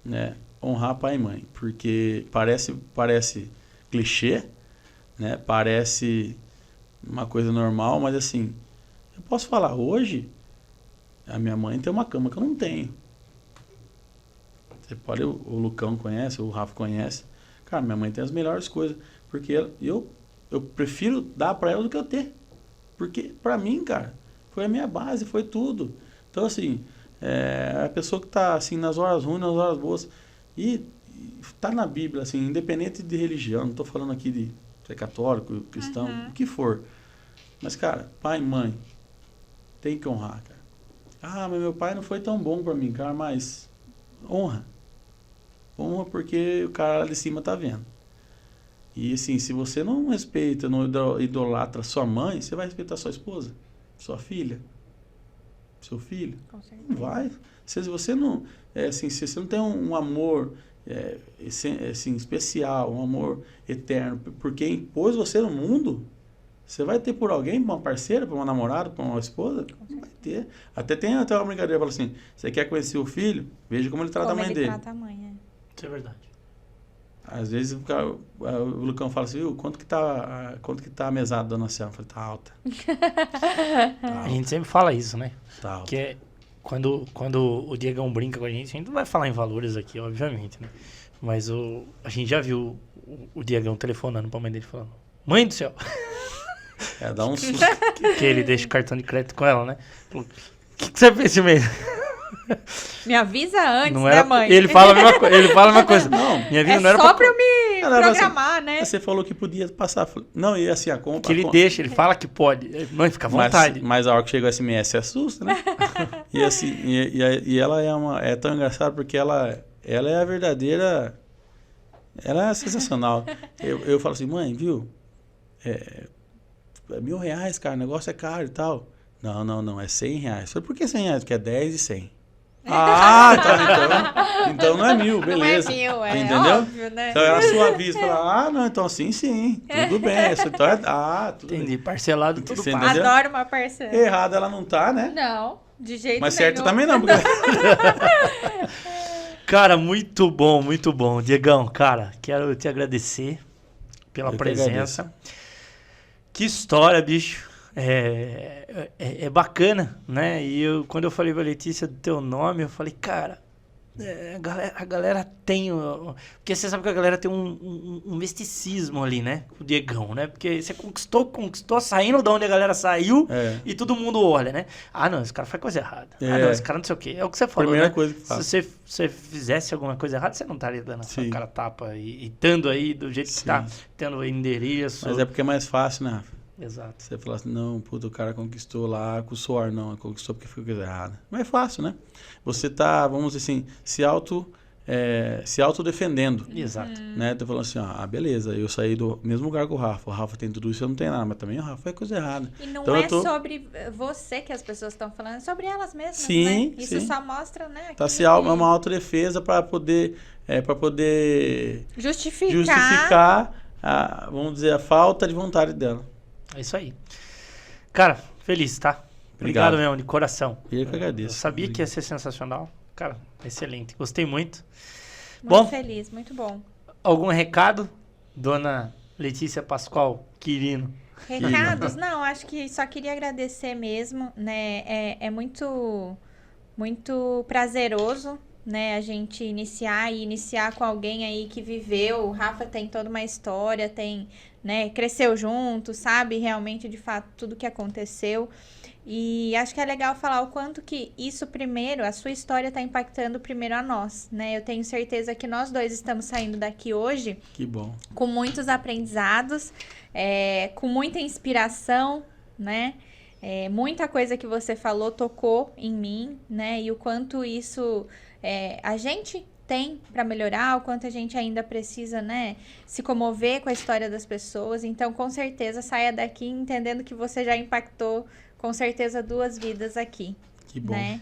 né? Honrar pai e mãe, porque parece clichê, né? Parece uma coisa normal, mas assim, eu posso falar, hoje a minha mãe tem uma cama que eu não tenho. Você pode, o Lucão conhece, o Rafa conhece. Cara, minha mãe tem as melhores coisas, porque eu prefiro dar para ela do que eu ter. Porque para mim, cara, foi a minha base, foi tudo. Então assim, a pessoa que tá assim nas horas ruins, nas horas boas, e tá na Bíblia, assim, independente de religião, não tô falando aqui de ser católico, cristão, o que for. Mas, cara, pai e mãe, tem que honrar, cara. Ah, mas meu pai não foi tão bom pra mim, cara, mas honra. Honra porque o cara lá de cima tá vendo. E, assim, se você não respeita, não idolatra sua mãe, você vai respeitar sua esposa, sua filha, seu filho? Com certeza. Não vai. Se você não, se você não tem um amor assim, especial, um amor eterno, por quem pôs você no mundo, você vai ter por alguém, por uma parceira, por uma namorada, por uma esposa? Não vai ter. Até uma brincadeira, fala assim, você quer conhecer o filho? Veja como ele trata a mãe dele. Trata a mãe, Isso é verdade. Às vezes o Lucão fala assim, viu, quanto que tá a mesada, dona Selma? Eu falei, tá alta. A gente sempre fala isso, né? Tá alta. Que quando o Diegão brinca com a gente não vai falar em valores aqui, obviamente, né? Mas a gente já viu o Diegão telefonando pra mãe dele falando, mãe do céu! Dá um susto. que ele deixa o cartão de crédito com ela, né? Falou, o que você fez esse mês? Me avisa antes, Não né, era, mãe? Ele fala a mesma coisa. Não. Minha vida É não era só pra eu me programar, assim, né? Você falou que podia passar. Não, e assim, a compra... Que ele deixa, ele fala que pode. Mãe, fica à vontade. Mas a hora que chega o SMS, você assusta, né? E assim, e ela é tão engraçada porque ela é a verdadeira... Ela é sensacional. Eu falo assim, mãe, viu? É R$1.000, cara, o negócio é caro e tal. Não, é R$100. Eu falei, por que R$100? Porque é 10 e 100. Ah, então não é 1.000, beleza. Não é 1.000, é entendeu? óbvio, né? Então ela suaviza e fala, não, então sim, tudo bem. Então tudo Entendi, bem. parcelado tudo Você pago. entendeu? Adoro uma parceira. Errada ela não tá, né? Não, de jeito Mas nenhum. certo também não. Porque... Cara, muito bom, muito bom. Diegão, cara, quero te agradecer pela Eu que presença. agradeço. Que história, bicho. É bacana, né? E quando eu falei pra Letícia do teu nome, eu falei, cara, a galera tem... Porque você sabe que a galera tem um misticismo ali, né? O Diegão, né? Porque você conquistou, saindo de onde a galera saiu e todo mundo olha, né? Ah, não, esse cara faz coisa errada. Ah, não, esse cara não sei o quê. É o que você falou, Primeira né? coisa que faz. Se você fizesse alguma coisa errada, você não estaria dando essa cara tapa e estando aí do jeito que tá, tendo endereço. Mas é porque é mais fácil, né, Rafa? Exato. Você fala assim, não, puta, o cara conquistou lá com suor, não, conquistou porque foi coisa errada. Mas é fácil, né? Você tá, vamos dizer assim, se autodefendendo. Exato. Né? Tô falando assim, beleza, eu saí do mesmo lugar que o Rafa tem tudo isso, eu não tenho nada, mas também o Rafa faz coisa errada. E não então, sobre você que as pessoas estão falando, é sobre elas mesmas, sim, né? Isso só mostra, né? Tá se é uma autodefesa para poder justificar vamos dizer, a falta de vontade dela. É isso aí. Cara, feliz, tá? Obrigado mesmo, de coração. Eu que agradeço. Eu sabia que ia ser sensacional. Cara, excelente. Gostei muito. Muito feliz, muito bom. Algum recado, dona Letícia Pascoal Quirino? Recados? Não, acho que só queria agradecer mesmo, né? É muito, muito prazeroso, né? A gente iniciar com alguém aí que viveu. O Rafa tem toda uma história, né? Cresceu junto, sabe realmente, de fato, tudo que aconteceu. E acho que é legal falar o quanto que isso primeiro, a sua história está impactando primeiro a nós, né? Eu tenho certeza que nós dois estamos saindo daqui hoje. Que bom. Com muitos aprendizados, com muita inspiração, né? Muita coisa que você falou tocou em mim, né? E o quanto isso a gente tem para melhorar, o quanto a gente ainda precisa, né, se comover com a história das pessoas. Então, com certeza, saia daqui entendendo que você já impactou, com certeza, 2 vidas aqui. Que bom. Né?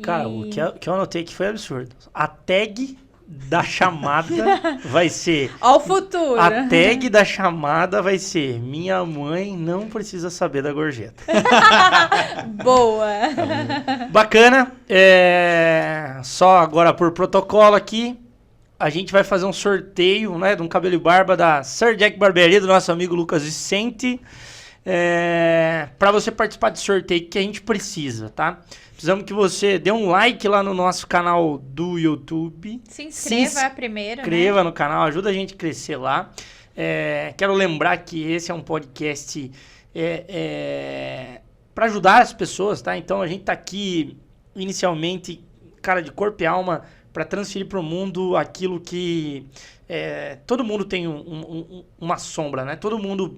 Cara, o que eu anotei aqui foi absurdo. A tag da chamada vai ser... Ó o futuro! A tag da chamada vai ser: minha mãe não precisa saber da gorjeta. Boa! Bacana. Só agora por protocolo aqui, a gente vai fazer um sorteio, né, de um cabelo e barba da Sir Jack Barbearia, do nosso amigo Lucas Vicente. Para você participar desse sorteio, que a gente precisa, tá? Precisamos que você dê um like lá no nosso canal do YouTube. Se inscreva primeiro, né? Se inscreva no canal, ajuda a gente a crescer lá. Quero lembrar que esse é um podcast para ajudar as pessoas, tá? Então a gente tá aqui inicialmente, cara, de corpo e alma, para transferir para o mundo aquilo que todo mundo tem uma sombra, né? Todo mundo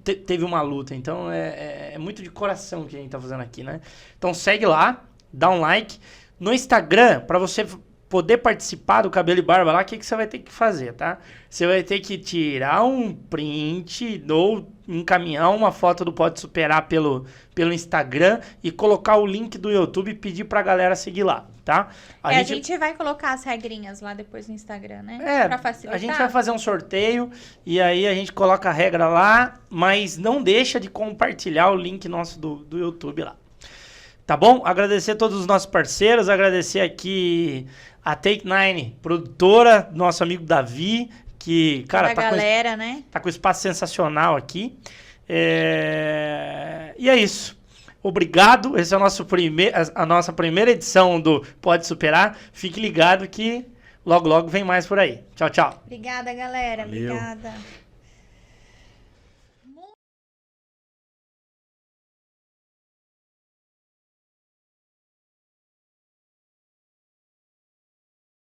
teve uma luta, então é muito de coração que a gente tá fazendo aqui, né? Então segue lá, dá um like. No Instagram, para você poder participar do Cabelo e Barba lá, o que você vai ter que fazer, tá? Você vai ter que tirar um print ou encaminhar uma foto do Pode Superar pelo Instagram e colocar o link do YouTube e pedir pra galera seguir lá, tá? A gente vai colocar as regrinhas lá depois no Instagram, né? Pra facilitar. A gente vai fazer um sorteio e aí a gente coloca a regra lá, mas não deixa de compartilhar o link nosso do YouTube lá. Tá bom? Agradecer a todos os nossos parceiros, agradecer aqui a Take 9, produtora, nosso amigo Davi, que, cara, tá com espaço sensacional aqui. E é isso. Obrigado. Esse é a nossa primeira edição do Pode Superar. Fique ligado que logo, logo vem mais por aí. Tchau, tchau. Obrigada, galera. Valeu. Obrigada.